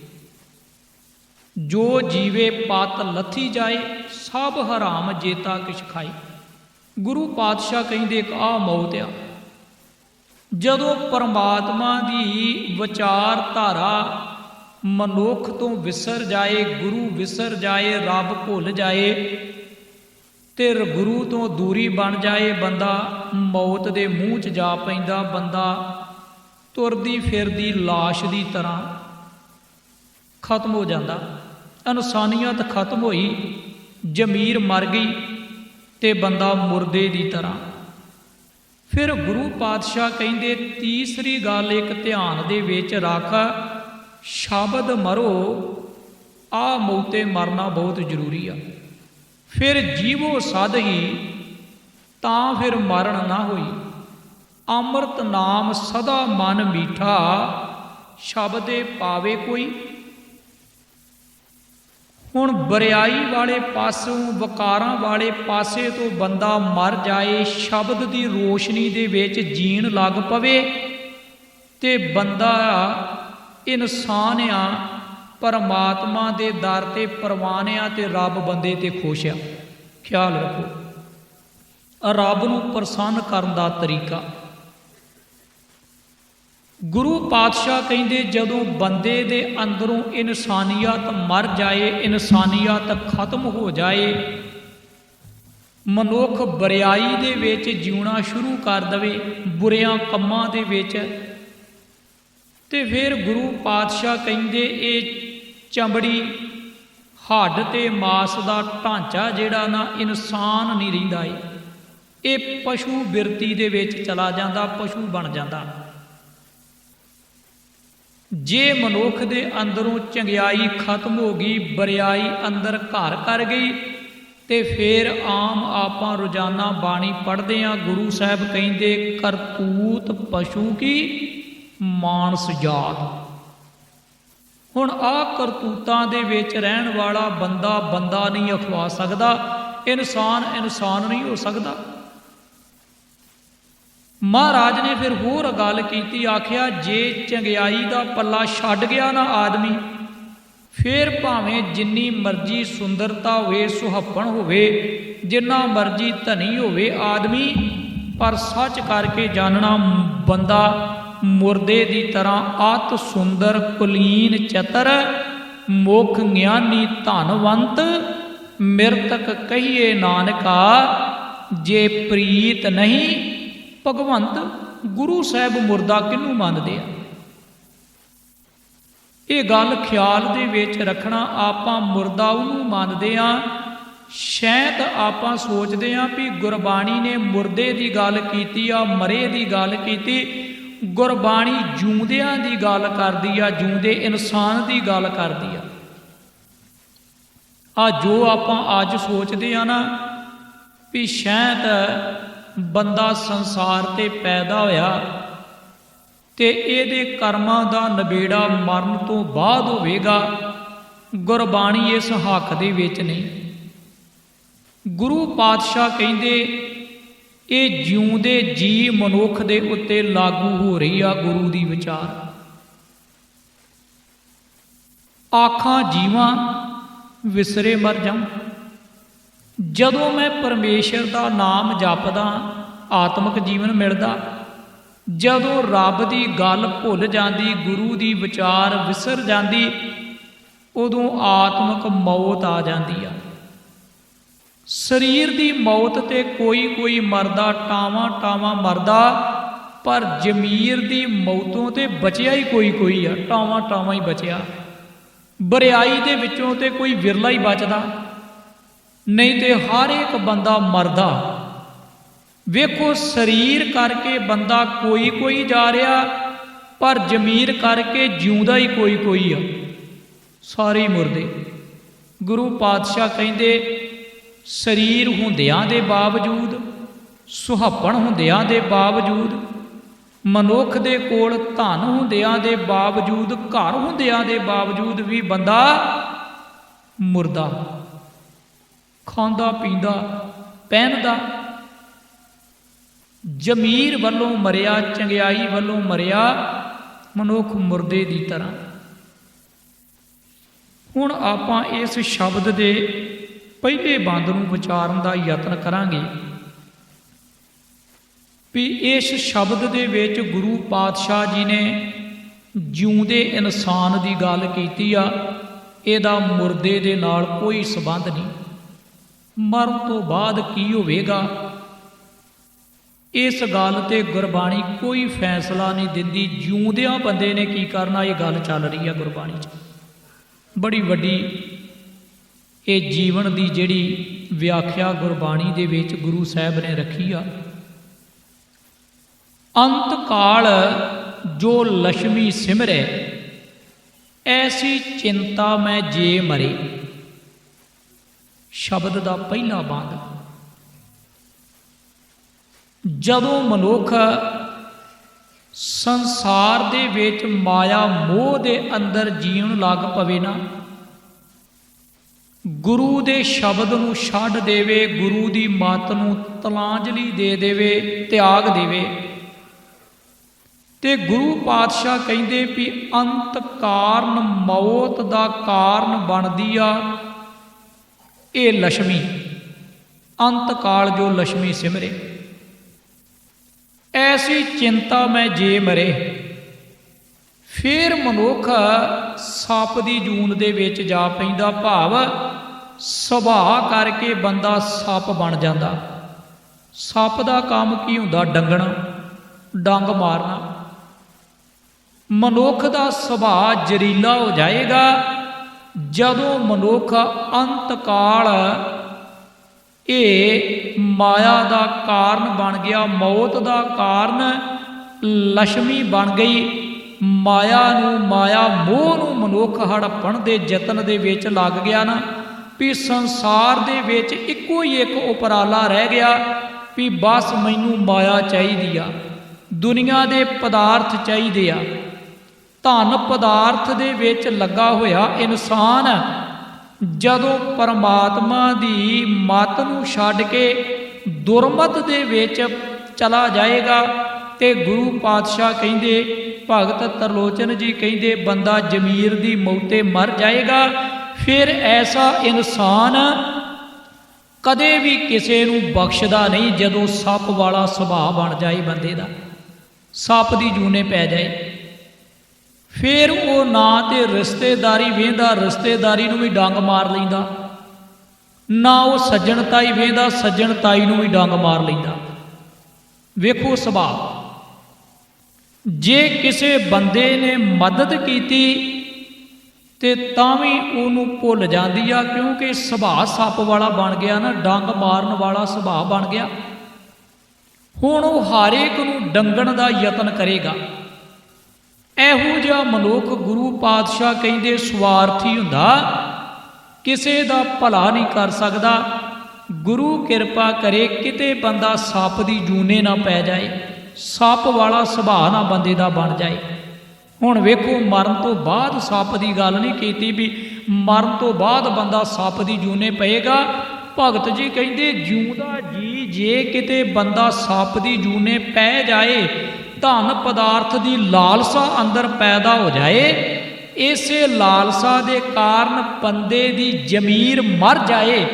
ਜੋ ਜੀਵੇ ਪਤ ਲੱਥੀ ਜਾਏ, ਸਭ ਹਰਾਮ ਜੇਤਾ ਕਿਛ ਖਾਈ। ਗੁਰੂ ਪਾਤਸ਼ਾਹ ਕਹਿੰਦੇ ਇੱਕ ਆਹ ਮੌਤ ਆ। ਜਦੋਂ ਪਰਮਾਤਮਾ ਦੀ ਵਿਚਾਰ ਧਾਰਾ ਮਨੁੱਖ ਤੋਂ ਵਿਸਰ ਜਾਏ, ਗੁਰੂ ਵਿਸਰ ਜਾਏ, ਰੱਬ ਭੁੱਲ ਜਾਏ, ਤੇ ਗੁਰੂ ਤੋਂ ਦੂਰੀ ਬਣ ਜਾਏ, ਬੰਦਾ ਮੌਤ ਦੇ ਮੂੰਹ 'ਚ ਜਾ ਪੈਂਦਾ। ਬੰਦਾ ਤੁਰਦੀ ਫਿਰਦੀ ਲਾਸ਼ ਦੀ ਤਰ੍ਹਾਂ ਖਤਮ ਹੋ ਜਾਂਦਾ। ਇਨਸਾਨੀਅਤ ਖਤਮ ਹੋਈ, ਜ਼ਮੀਰ ਮਰ ਗਈ, ਤੇ ਬੰਦਾ ਮੁਰਦੇ ਦੀ ਤਰ੍ਹਾਂ। ਫਿਰ ਗੁਰੂ ਪਾਤਸ਼ਾਹ ਕਹਿੰਦੇ ਤੀਸਰੀ ਗੱਲ ਇੱਕ ਧਿਆਨ ਦੇ ਵਿੱਚ ਰੱਖ, ਸ਼ਬਦ ਮਰੋ, ਆ ਮੌਤੇ ਮਰਨਾ ਬਹੁਤ ਜ਼ਰੂਰੀ ਆ। ਫਿਰ ਜੀਵੋ ਸਦ ਹੀ, ਤਾਂ ਫਿਰ ਮਰਨ ਨਾ ਹੋਈ। ਅੰਮ੍ਰਿਤ ਨਾਮ ਸਦਾ ਮਨ ਮੀਠਾ, ਸ਼ਬਦੇ ਪਾਵੇ ਕੋਈ। ਹੁਣ ਬਰਿਆਈ ਵਾਲੇ ਪਾਸੋਂ, ਵਕਾਰਾਂ ਵਾਲੇ ਪਾਸੇ ਤੋਂ ਬੰਦਾ ਮਰ ਜਾਏ, ਸ਼ਬਦ ਦੀ ਰੋਸ਼ਨੀ ਦੇ ਵਿੱਚ ਜੀਣ ਲੱਗ ਪਵੇ, ਤੇ ਬੰਦਾ ਇਨਸਾਨ ਆ, ਪਰਮਾਤਮਾ ਦੇ ਦਰ ਤੇ ਪ੍ਰਵਾਨ ਆ, ਤੇ ਰੱਬ ਬੰਦੇ ਤੇ ਖੁਸ਼ ਆ। ਖਿਆਲ ਰੱਖੋ ਰੱਬ ਨੂੰ ਪ੍ਰਸੰਨ ਕਰਨ ਦਾ ਤਰੀਕਾ। ਗੁਰੂ ਪਾਤਸ਼ਾਹ ਕਹਿੰਦੇ ਜਦੋਂ ਬੰਦੇ ਦੇ ਅੰਦਰੋਂ ਇਨਸਾਨੀਅਤ ਮਰ ਜਾਏ, ਇਨਸਾਨੀਅਤ ਖਤਮ ਹੋ ਜਾਏ, ਮਨੁੱਖ ਬਰਿਆਈ ਦੇ ਵਿੱਚ ਜਿਉਣਾ ਸ਼ੁਰੂ ਕਰ ਦੇਵੇ, ਬੁਰਿਆਂ ਕੰਮਾਂ ਦੇ ਵਿੱਚ, ਤੇ ਫਿਰ ਗੁਰੂ ਪਾਤਸ਼ਾਹ ਕਹਿੰਦੇ ਇਹ ਚਮੜੀ, ਹੱਡ ਤੇ ਮਾਸ ਦਾ ਢਾਂਚਾ ਜਿਹੜਾ ਨਾ, ਇਨਸਾਨ ਨਹੀਂ ਰਹਿੰਦਾ। ਇਹ ਪਸ਼ੂ ਬਿਰਤੀ ਦੇ ਵਿੱਚ ਚਲਾ ਜਾਂਦਾ, ਪਸ਼ੂ ਬਣ ਜਾਂਦਾ। ਜੇ ਮਨੁੱਖ ਦੇ ਅੰਦਰੋਂ ਚੰਗਿਆਈ ਖਤਮ ਹੋ ਗਈ, ਬਰਿਆਈ ਅੰਦਰ ਘਰ ਕਰ ਗਈ, ਤੇ ਫਿਰ ਆਮ ਆਪਾਂ ਰੋਜ਼ਾਨਾ ਬਾਣੀ ਪੜ੍ਹਦੇ ਹਾਂ, ਗੁਰੂ ਸਾਹਿਬ ਕਹਿੰਦੇ ਕਰਤੂਤ ਪਸ਼ੂ ਕੀ ਮਾਨਸ ਜਾਤ। ਹੁਣ ਆਹ ਕਰਤੂਤਾਂ ਦੇ ਵਿੱਚ ਰਹਿਣ ਵਾਲਾ ਬੰਦਾ ਬੰਦਾ ਨਹੀਂ ਅਖਵਾ ਸਕਦਾ, ਇਨਸਾਨ ਇਨਸਾਨ ਨਹੀਂ ਹੋ ਸਕਦਾ। ਮਹਾਰਾਜ ਨੇ ਫਿਰ ਹੋਰ ਗੱਲ ਕੀਤੀ, ਆਖਿਆ ਜੇ ਚੰਗਿਆਈ ਦਾ ਪੱਲਾ ਛੱਡ ਗਿਆ ਨਾ ਆਦਮੀ, ਫਿਰ ਭਾਵੇਂ ਜਿੰਨੀ ਮਰਜ਼ੀ ਸੁੰਦਰਤਾ ਹੋਵੇ, ਸੁਹੱਪਣ ਹੋਵੇ, ਜਿੰਨਾ ਮਰਜ਼ੀ ਧਨੀ ਹੋਵੇ ਆਦਮੀ, ਪਰ ਸੱਚ ਕਰਕੇ ਜਾਣਨਾ ਬੰਦਾ ਮੁਰਦੇ ਦੀ ਤਰ੍ਹਾਂ ਅਤ ਸੁੰਦਰ, ਕੁਲੀਨ, ਚਤਰ, ਮੁਖ ਗਿਆਨੀ, ਧਨਵੰਤ, ਮਿਰਤਕ ਕਹੀਏ ਨਾਨਕਾ, ਜੇ ਪ੍ਰੀਤ ਨਹੀਂ ਭਗਵੰਤ। ਗੁਰੂ ਸਾਹਿਬ ਮੁਰਦਾ ਕਿਹਨੂੰ ਮੰਨਦੇ ਆ? ਇਹ ਗੱਲ ਖਿਆਲ ਦੇ ਵਿੱਚ ਰੱਖਣਾ। ਆਪਾਂ ਮੁਰਦਾ ਉਹਨੂੰ ਮੰਨਦੇ ਆ, ਸ਼ਾਇਦ ਆਪਾਂ ਸੋਚਦੇ ਆ ਵੀ ਗੁਰਬਾਣੀ ਨੇ ਮੁਰਦੇ ਦੀ ਗੱਲ ਕੀਤੀ ਆ, ਮਰੇ ਦੀ ਗੱਲ ਕੀਤੀ। ਗੁਰਬਾਣੀ ਜਿਉਂਦਿਆਂ ਦੀ ਗੱਲ ਕਰਦੀ ਆ, ਜਿਉਂਦੇ ਇਨਸਾਨ ਦੀ ਗੱਲ ਕਰਦੀ ਆ। ਜੋ ਆਪਾਂ ਅੱਜ ਸੋਚਦੇ ਆ ਨਾ ਵੀ ਸ਼ਾਇਦ ਬੰਦਾ ਸੰਸਾਰ ਤੇ ਪੈਦਾ ਹੋਇਆ ਤੇ ਇਹਦੇ ਕਰਮਾਂ ਦਾ ਨਿਬੇੜਾ ਮਰਨ ਤੋਂ ਬਾਅਦ ਹੋਵੇਗਾ, ਗੁਰਬਾਣੀ ਇਸ ਹੱਕ ਦੇ ਵਿੱਚ ਨਹੀਂ। ਗੁਰੂ ਪਾਤਸ਼ਾਹ ਕਹਿੰਦੇ ਇਹ ਜਿਉਂਦੇ ਜੀ ਮਨੁੱਖ ਦੇ ਉੱਤੇ ਲਾਗੂ ਹੋ ਰਹੀ ਆ ਗੁਰੂ ਦੀ ਵਿਚਾਰ। ਆਖਾਂ ਜੀਵਾਂ ਵਿਸਰੇ ਮਰ ਜਾਉ। ਜਦੋਂ ਮੈਂ ਪਰਮੇਸ਼ਰ ਦਾ ਨਾਮ ਜਪਦਾ, ਆਤਮਿਕ ਜੀਵਨ ਮਿਲਦਾ। ਜਦੋਂ ਰੱਬ ਦੀ ਗੱਲ ਭੁੱਲ ਜਾਂਦੀ, ਗੁਰੂ ਦੀ ਵਿਚਾਰ ਵਿਸਰ ਜਾਂਦੀ, ਉਦੋਂ ਆਤਮਿਕ ਮੌਤ ਆ ਜਾਂਦੀ ਆ। ਸਰੀਰ ਦੀ ਮੌਤ ਤੇ ਕੋਈ ਮਰਦਾ, ਟਾਵਾਂ ਮਰਦਾ, ਪਰ ਜ਼ਮੀਰ ਦੀ ਮੌਤੋਂ ਤੇ ਬਚਿਆ ਹੀ ਕੋਈ ਆ, ਟਾਵਾਂ ਹੀ ਬਚਿਆ। ਬਰਿਆਈ ਦੇ ਵਿੱਚੋਂ ਤੇ ਕੋਈ ਵਿਰਲਾ ਹੀ ਬਚਦਾ, ਨਹੀਂ ਤੇ ਹਰ ਇੱਕ ਬੰਦਾ ਮਰਦਾ। ਵੇਖੋ ਸਰੀਰ ਕਰਕੇ ਬੰਦਾ ਕੋਈ ਜਾ ਰਿਹਾ, ਪਰ ਜ਼ਮੀਰ ਕਰਕੇ ਜਿਉਂਦਾ ਹੀ ਕੋਈ ਆ, ਸਾਰੇ ਮੁਰਦੇ। ਗੁਰੂ ਪਾਤਸ਼ਾਹ ਕਹਿੰਦੇ ਸਰੀਰ ਹੁੰਦਿਆਂ ਦੇ ਬਾਵਜੂਦ, ਸੁਹੱਪਣ ਹੁੰਦਿਆਂ ਦੇ ਬਾਵਜੂਦ, ਮਨੁੱਖ ਦੇ ਕੋਲ ਧਨ ਹੁੰਦਿਆਂ ਦੇ ਬਾਵਜੂਦ, ਘਰ ਹੁੰਦਿਆਂ ਦੇ ਬਾਵਜੂਦ ਵੀ ਬੰਦਾ ਮੁਰਦਾ, ਖਾਂਦਾ ਪੀਂਦਾ ਪਹਿਨਦਾ। ਜ਼ਮੀਰ ਵੱਲੋਂ ਮਰਿਆ, ਚੰਗਿਆਈ ਵੱਲੋਂ ਮਰਿਆ, ਮਨੁੱਖ ਮੁਰਦੇ ਦੀ ਤਰ੍ਹਾਂ। ਹੁਣ ਆਪਾਂ ਇਸ ਸ਼ਬਦ ਦੇ ਪਹਿਲੇ ਬੰਦ ਨੂੰ ਵਿਚਾਰਨ ਦਾ ਯਤਨ ਕਰਾਂਗੇ ਵੀ ਇਸ ਸ਼ਬਦ ਦੇ ਵਿੱਚ ਗੁਰੂ ਪਾਤਸ਼ਾਹ ਜੀ ਨੇ ਜਿਉਂਦੇ ਇਨਸਾਨ ਦੀ ਗੱਲ ਕੀਤੀ ਆ। ਇਹਦਾ ਮੁਰਦੇ ਦੇ ਨਾਲ ਕੋਈ ਸੰਬੰਧ ਨਹੀਂ। ਮਰਨ ਤੋਂ ਬਾਅਦ ਕੀ ਹੋਵੇਗਾ, ਇਸ ਗੱਲ ਤੇ ਗੁਰਬਾਣੀ ਕੋਈ ਫੈਸਲਾ ਨਹੀਂ ਦਿੰਦੀ। ਜਿਉਂਦਿਆਂ ਬੰਦੇ ਨੇ ਕੀ ਕਰਨਾ, ਇਹ ਗੱਲ ਚੱਲ ਰਹੀ ਆ ਗੁਰਬਾਣੀ 'ਚ। ਬੜੀ ਵੱਡੀ ਇਹ ਜੀਵਨ ਦੀ ਜਿਹੜੀ ਵਿਆਖਿਆ ਗੁਰਬਾਣੀ ਦੇ ਵਿੱਚ ਗੁਰੂ ਸਾਹਿਬ ਨੇ ਰੱਖੀ ਆ। ਅੰਤ ਕਾਲ ਜੋ ਲక్ష్ਮੀ ਸਿਮਰੈ, ਐਸੀ ਚਿੰਤਾ ਮੈਂ ਜੇ ਮਰੇ। ਸ਼ਬਦ ਦਾ ਪਹਿਲਾ ਬੰਦ। ਜਦੋਂ ਮਨੁੱਖ ਸੰਸਾਰ ਦੇ ਵਿੱਚ ਮਾਇਆ ਮੋਹ ਦੇ ਅੰਦਰ ਜੀਉਣ ਲੱਗ ਪਵੇ ਨਾ, ਗੁਰੂ ਦੇ ਸ਼ਬਦ ਨੂੰ ਛੱਡ ਦੇਵੇ, ਗੁਰੂ ਦੀ ਮੱਤ ਨੂੰ ਤਲਾਂਜਲੀ ਦੇ ਦੇਵੇ, ਤਿਆਗ ਦੇਵੇ, ਤੇ ਗੁਰੂ ਪਾਤਸ਼ਾਹ ਕਹਿੰਦੇ ਵੀ ਅੰਤ ਕਾਰਨ, ਮੌਤ ਦਾ ਕਾਰਨ ਬਣਦੀ ਆ ਇਹ ਲక్ష్ਮੀ। ਅੰਤ ਕਾਲ ਜੋ ਲక్ష్ਮੀ ਸਿਮਰੇ, ਐਸੀ ਚਿੰਤਾ ਮੈਂ ਜੇ ਮਰੇ। ਫਿਰ ਮਨੁੱਖ ਸੱਪ ਦੀ ਜੂਨ ਦੇ ਵਿੱਚ ਜਾ ਪੈਂਦਾ, ਭਾਵ ਸੁਭਾਅ ਕਰਕੇ ਬੰਦਾ ਸੱਪ ਬਣ ਜਾਂਦਾ। ਸੱਪ ਦਾ ਕੰਮ ਕੀ ਹੁੰਦਾ? ਡੰਗਣਾ, ਡੰਗ ਮਾਰਨਾ। ਮਨੁੱਖ ਦਾ ਸੁਭਾਅ ਜ਼ਹਿਰੀਲਾ ਹੋ ਜਾਏਗਾ ਜਦੋਂ ਮਨੁੱਖ ਅੰਤ ਕਾਲ ਇਹ ਮਾਇਆ ਦਾ ਕਾਰਨ ਬਣ ਗਿਆ, ਮੌਤ ਦਾ ਕਾਰਨ ਲక్ష్ਮੀ ਬਣ ਗਈ, ਮਾਇਆ ਨੂੰ, ਮਾਇਆ ਮੋਹ ਨੂੰ ਮਨੁੱਖ ਹੜੱਪਣ ਦੇ ਯਤਨ ਦੇ ਵਿੱਚ ਲੱਗ ਗਿਆ ਨਾ, ਵੀ ਸੰਸਾਰ ਦੇ ਵਿੱਚ ਇੱਕੋ ਹੀ ਇੱਕ ਉਪਰਾਲਾ ਰਹਿ ਗਿਆ ਵੀ ਬਸ ਮੈਨੂੰ ਮਾਇਆ ਚਾਹੀਦੀ ਆ, ਦੁਨੀਆ ਦੇ ਪਦਾਰਥ ਚਾਹੀਦੇ ਆ। ਧਨ ਪਦਾਰਥ ਦੇ ਵਿੱਚ ਲੱਗਾ ਹੋਇਆ ਇਨਸਾਨ ਜਦੋਂ ਪਰਮਾਤਮਾ ਦੀ ਮੱਤ ਨੂੰ ਛੱਡ ਕੇ ਦੁਰਮਤ ਦੇ ਵਿੱਚ ਚਲਾ ਜਾਏਗਾ ਤੇ ਗੁਰੂ ਪਾਤਸ਼ਾਹ ਕਹਿੰਦੇ, ਭਗਤ ਤਰਲੋਚਨ ਜੀ ਕਹਿੰਦੇ, ਬੰਦਾ ਜ਼ਮੀਰ ਦੀ ਮੌਤੇ ਮਰ ਜਾਏਗਾ। ਫਿਰ ਐਸਾ ਇਨਸਾਨ ਕਦੇ ਵੀ ਕਿਸੇ ਨੂੰ ਬਖਸ਼ਦਾ ਨਹੀਂ ਜਦੋਂ ਸੱਪ ਵਾਲਾ ਸੁਭਾਅ ਬਣ ਜਾਏ ਬੰਦੇ ਦਾ, ਸੱਪ ਦੀ ਜੂਨੇ ਪੈ ਜਾਏ। ਫਿਰ ਉਹ ਨਾ ਤੇ ਰਿਸ਼ਤੇਦਾਰੀ ਵੇਂਦਾ, ਰਿਸ਼ਤੇਦਾਰੀ ਨੂੰ ਵੀ ਡੰਗ ਮਾਰ ਲੈਂਦਾ, ਨਾ ਉਹ ਸੱਜਣਤਾਈ ਵੇਂਦਾ, ਸੱਜਣਤਾਈ ਨੂੰ ਵੀ ਡੰਗ ਮਾਰ ਲੈਂਦਾ। ਵੇਖੋ ਸੁਭਾਅ। ਜੇ ਕਿਸੇ ਬੰਦੇ ਨੇ ਮਦਦ ਕੀਤੀ ਤੇ ਤਾਂ ਵੀ ਉਹਨੂੰ ਭੁੱਲ ਜਾਂਦੀ ਆ, ਕਿਉਂਕਿ ਸੁਭਾਅ ਸੱਪ ਵਾਲਾ ਬਣ ਗਿਆ ਨਾ, ਡੰਗ ਮਾਰਨ ਵਾਲਾ ਸੁਭਾਅ ਬਣ ਗਿਆ। ਹੁਣ ਉਹ ਹਰ ਇੱਕ ਨੂੰ ਡੰਗਣ ਦਾ ਯਤਨ ਕਰੇਗਾ। ਇਹੋ ਜਿਹਾ ਮਨੁੱਖ ਗੁਰੂ ਪਾਤਸ਼ਾਹ ਕਹਿੰਦੇ ਸਵਾਰਥੀ ਹੁੰਦਾ, ਕਿਸੇ ਦਾ ਭਲਾ ਨਹੀਂ ਕਰ ਸਕਦਾ। ਗੁਰੂ ਕਿਰਪਾ ਕਰੇ ਕਿਤੇ ਬੰਦਾ ਸੱਪ ਦੀ ਜੂਨੇ ਨਾ ਪੈ ਜਾਏ, ਸੱਪ ਵਾਲਾ ਸੁਭਾਅ ਨਾ ਬੰਦੇ ਦਾ ਬਣ ਜਾਏ। ਹੁਣ ਵੇਖੋ, ਮਰਨ ਤੋਂ ਬਾਅਦ ਸੱਪ ਦੀ ਗੱਲ ਨਹੀਂ ਕੀਤੀ ਵੀ ਮਰਨ ਤੋਂ ਬਾਅਦ ਬੰਦਾ ਸੱਪ ਦੀ ਜੂਨੇ ਪਏਗਾ। ਭਗਤ ਜੀ ਕਹਿੰਦੇ, ਜਿਉਂਦਾ ਜੀ ਜੇ ਕਿਤੇ ਬੰਦਾ ਸੱਪ ਦੀ ਜੂਨੇ ਪੈ ਜਾਏ, ਧਨ ਪਦਾਰਥ ਦੀ ਲਾਲਸਾ ਅੰਦਰ ਪੈਦਾ ਹੋ ਜਾਏ, ਇਸੇ ਲਾਲਸਾ ਦੇ ਕਾਰਨ ਬੰਦੇ ਦੀ ਜ਼ਮੀਰ ਮਰ ਜਾਏ,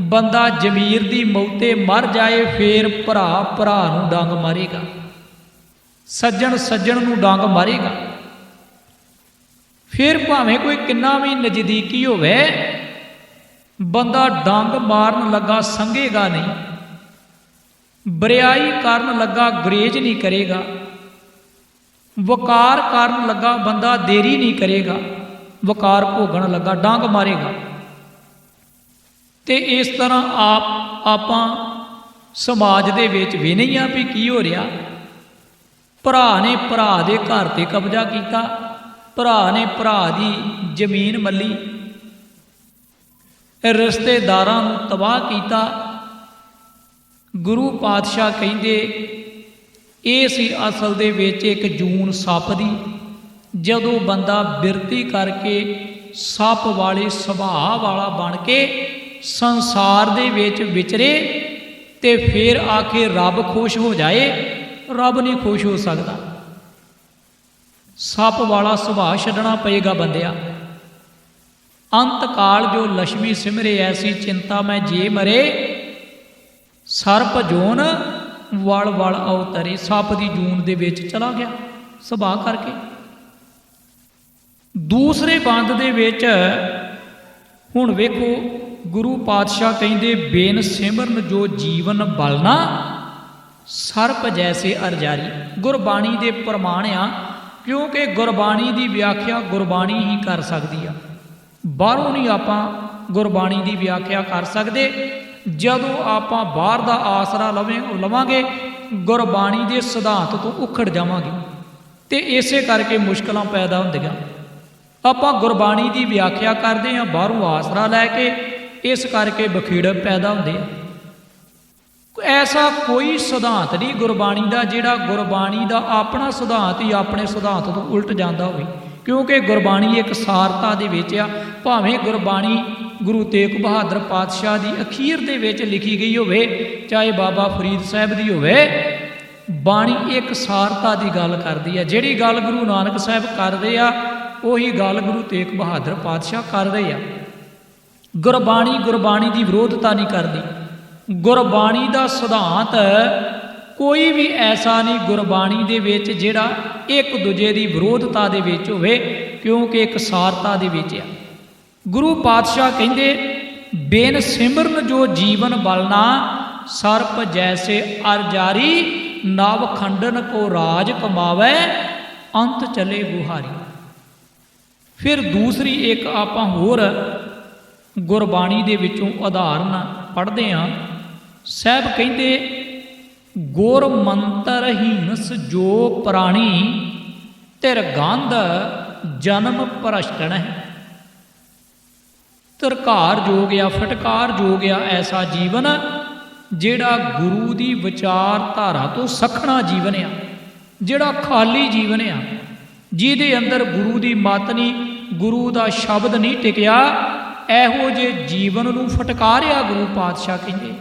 ਬੰਦਾ ਜ਼ਮੀਰ ਦੀ ਮੌਤੇ ਮਰ ਜਾਏ, ਫੇਰ ਭਰਾ ਭਰਾ ਨੂੰ ਡੰਗ ਮਾਰੇਗਾ, ਸੱਜਣ ਸੱਜਣ ਨੂੰ ਡੰਗ ਮਾਰੇਗਾ। ਫਿਰ ਭਾਵੇਂ ਕੋਈ ਕਿੰਨਾ ਵੀ ਨਜ਼ਦੀਕੀ ਹੋਵੇ, ਬੰਦਾ ਡੰਗ ਮਾਰਨ ਲੱਗਾ ਸੰਗੇਗਾ ਨਹੀਂ, ਬਰਿਆਈ ਕਰਨ ਲੱਗਾ ਗੁਰੇਜ਼ ਨਹੀਂ ਕਰੇਗਾ, ਵਕਾਰ ਕਰਨ ਲੱਗਾ ਬੰਦਾ ਦੇਰੀ ਨਹੀਂ ਕਰੇਗਾ, ਵਕਾਰ ਭੋਗਣ ਲੱਗਾ ਡੰਗ ਮਾਰੇਗਾ। ਤੇ ਇਸ ਤਰ੍ਹਾਂ ਆਪਾਂ ਸਮਾਜ ਦੇ ਵਿੱਚ ਵੀ ਨਹੀਂ ਆ ਵੀ ਕੀ ਹੋ ਰਿਹਾ। ਭਰਾ ਨੇ ਭਰਾ ਦੇ ਘਰ ਤੇ ਕਬਜ਼ਾ ਕੀਤਾ, ਭਰਾ ਨੇ ਭਰਾ ਦੀ ਜ਼ਮੀਨ ਮੱਲੀ, ਰਿਸ਼ਤੇਦਾਰਾਂ ਨੂੰ ਤਬਾਹ ਕੀਤਾ। ਗੁਰੂ ਪਾਤਸ਼ਾਹ ਕਹਿੰਦੇ ਇਹ ਸੀ ਅਸਲ ਦੇ ਵਿੱਚ ਇੱਕ ਜੂਨ ਸੱਪ ਦੀ। ਜਦੋਂ ਬੰਦਾ ਬਿਰਤੀ ਕਰਕੇ ਸੱਪ ਵਾਲੇ ਸੁਭਾਅ ਵਾਲਾ ਬਣ ਕੇ ਸੰਸਾਰ ਦੇ ਵਿੱਚ ਵਿਚਰੇ ਤੇ ਫਿਰ ਆ ਕੇ ਰੱਬ ਖੁਸ਼ ਹੋ ਜਾਏ, ਰੱਬ ਨਹੀਂ ਖੁਸ਼ ਹੋ ਸਕਦਾ। ਸੱਪ ਵਾਲਾ ਸੁਭਾਅ ਛੱਡਣਾ ਪਏਗਾ ਬੰਦਿਆ। ਅੰਤ ਕਾਲ ਜੋ ਲక్ష్ਮੀ ਸਿਮਰੇ ਐਸੀ ਚਿੰਤਾ ਮੈਂ ਜੇ ਮਰੇ, ਸਰਪ ਜੋਨ ਵਲ ਵਲ ਅਵਤਰੇ। ਸੱਪ ਦੀ ਜੂਨ ਦੇ ਵਿੱਚ ਚਲਾ ਗਿਆ ਸੁਭਾਅ ਕਰਕੇ। ਦੂਸਰੇ ਬੰਦ ਦੇ ਵਿੱਚ ਹੁਣ ਵੇਖੋ, ਗੁਰੂ ਪਾਤਸ਼ਾਹ ਕਹਿੰਦੇ, ਬੇਨ ਸਿਮਰਨ ਜੋ ਜੀਵਨ ਬਲਨਾ, ਸਰਪ ਜੈਸੇ ਅਰਜਾਰੀ। ਗੁਰਬਾਣੀ ਦੇ ਪ੍ਰਮਾਣ ਆ, ਕਿਉਂਕਿ ਗੁਰਬਾਣੀ ਦੀ ਵਿਆਖਿਆ ਗੁਰਬਾਣੀ ਹੀ ਕਰ ਸਕਦੀ ਆ, ਬਾਹਰੋਂ ਨਹੀਂ ਆਪਾਂ ਗੁਰਬਾਣੀ ਦੀ ਵਿਆਖਿਆ ਕਰ ਸਕਦੇ। ਜਦੋਂ ਆਪਾਂ ਬਾਹਰ ਦਾ ਆਸਰਾ ਲਵਾਂਗੇ, ਗੁਰਬਾਣੀ ਦੇ ਸਿਧਾਂਤ ਤੋਂ ਉਖੜ ਜਾਵਾਂਗੇ ਤੇ ਇਸੇ ਕਰਕੇ ਮੁਸ਼ਕਲਾਂ ਪੈਦਾ ਹੁੰਦੀਆਂ। ਆਪਾਂ ਗੁਰਬਾਣੀ ਦੀ ਵਿਆਖਿਆ ਕਰਦੇ ਹਾਂ ਬਾਹਰੋਂ ਆਸਰਾ ਲੈ ਕੇ, ਇਸ ਕਰਕੇ ਬਖੀੜ ਪੈਦਾ ਹੁੰਦੇ ਆ। ਐਸਾ ਕੋਈ ਸਿਧਾਂਤ ਨਹੀਂ ਗੁਰਬਾਣੀ ਦਾ ਜਿਹੜਾ ਗੁਰਬਾਣੀ ਦਾ ਆਪਣਾ ਸਿਧਾਂਤ ਹੀ ਆਪਣੇ ਸਿਧਾਂਤ ਤੋਂ ਉਲਟ ਜਾਂਦਾ ਹੋਵੇ, ਕਿਉਂਕਿ ਗੁਰਬਾਣੀ ਇੱਕ ਸਾਰਤਾ ਦੇ ਵਿੱਚ ਆ। ਭਾਵੇਂ ਗੁਰਬਾਣੀ ਗੁਰੂ ਤੇਗ ਬਹਾਦਰ ਪਾਤਸ਼ਾਹ ਦੀ ਅਖੀਰ ਦੇ ਵਿੱਚ ਲਿਖੀ ਗਈ ਹੋਵੇ, ਚਾਹੇ ਬਾਬਾ ਫਰੀਦ ਸਾਹਿਬ ਦੀ ਹੋਵੇ, ਬਾਣੀ ਇੱਕ ਸਾਰਤਾ ਦੀ ਗੱਲ ਕਰਦੀ ਹੈ। ਜਿਹੜੀ ਗੱਲ ਗੁਰੂ ਨਾਨਕ ਸਾਹਿਬ ਕਰਦੇ ਆ, ਉਹੀ ਗੱਲ ਗੁਰੂ ਤੇਗ ਬਹਾਦਰ ਪਾਤਸ਼ਾਹ ਕਰ ਰਹੇ ਆ। ਗੁਰਬਾਣੀ ਦੀ ਵਿਰੋਧਤਾ ਨਹੀਂ ਕਰਦੀ। ਗੁਰਬਾਣੀ ਦਾ ਸਿਧਾਂਤ ਕੋਈ ਵੀ ਐਸਾ ਨਹੀਂ ਗੁਰਬਾਣੀ ਦੇ ਵਿੱਚ ਜਿਹੜਾ ਇੱਕ ਦੂਜੇ ਦੀ ਵਿਰੋਧਤਾ ਦੇ ਵਿੱਚ ਹੋਵੇ, ਕਿਉਂਕਿ ਇੱਕ ਸਾਰਤਾ ਦੇ ਵਿੱਚ ਆ। ਗੁਰੂ ਪਾਤਸ਼ਾਹ ਕਹਿੰਦੇ, ਬੇਨ ਸਿਮਰਨ ਜੋ ਜੀਵਨ ਬਲਨਾ, ਸਰਪ ਜੈਸੇ ਅਰਜਾਰੀ, ਨਵ ਖੰਡਨ ਕੋ ਰਾਜ ਕਮਾਵੇ, ਅੰਤ ਚਲੇ ਗੁਹਾਰੀ। ਫਿਰ ਦੂਸਰੀ ਇੱਕ ਆਪਾਂ ਹੋਰ ਗੁਰਬਾਣੀ ਦੇ ਵਿੱਚੋਂ ਉਦਾਹਰਨ ਪੜ੍ਹਦੇ ਹਾਂ। ਸਾਹਿਬ ਕਹਿੰਦੇ, ਗੁਰ ਮੰਤਰ ਹੀਨਸ ਜੋ ਪ੍ਰਾਣੀ, ਧਿਰਗੰਧ ਜਨਮ ਭ੍ਰਸ਼ਟਣ ਹੈ। ਧਰਕਾਰ ਜੋ ਗਿਆ, ਫਟਕਾਰ ਜੋ ਗਿਆ ਐਸਾ ਜੀਵਨ ਜਿਹੜਾ ਗੁਰੂ ਦੀ ਵਿਚਾਰਧਾਰਾ ਤੋਂ ਸਖਣਾ ਜੀਵਨ ਆ, ਜਿਹੜਾ ਖਾਲੀ ਜੀਵਨ ਆ, ਜਿਹਦੇ ਅੰਦਰ ਗੁਰੂ ਦੀ ਮੱਤ ਨਹੀਂ, ਗੁਰੂ ਦਾ ਸ਼ਬਦ ਨਹੀਂ ਟਿਕਿਆ, ਇਹੋ ਜਿਹੇ ਜੀਵਨ ਨੂੰ ਫਟਕਾਰਿਆ ਗੁਰੂ ਪਾਤਸ਼ਾਹ ਕਹਿੰਦੇ।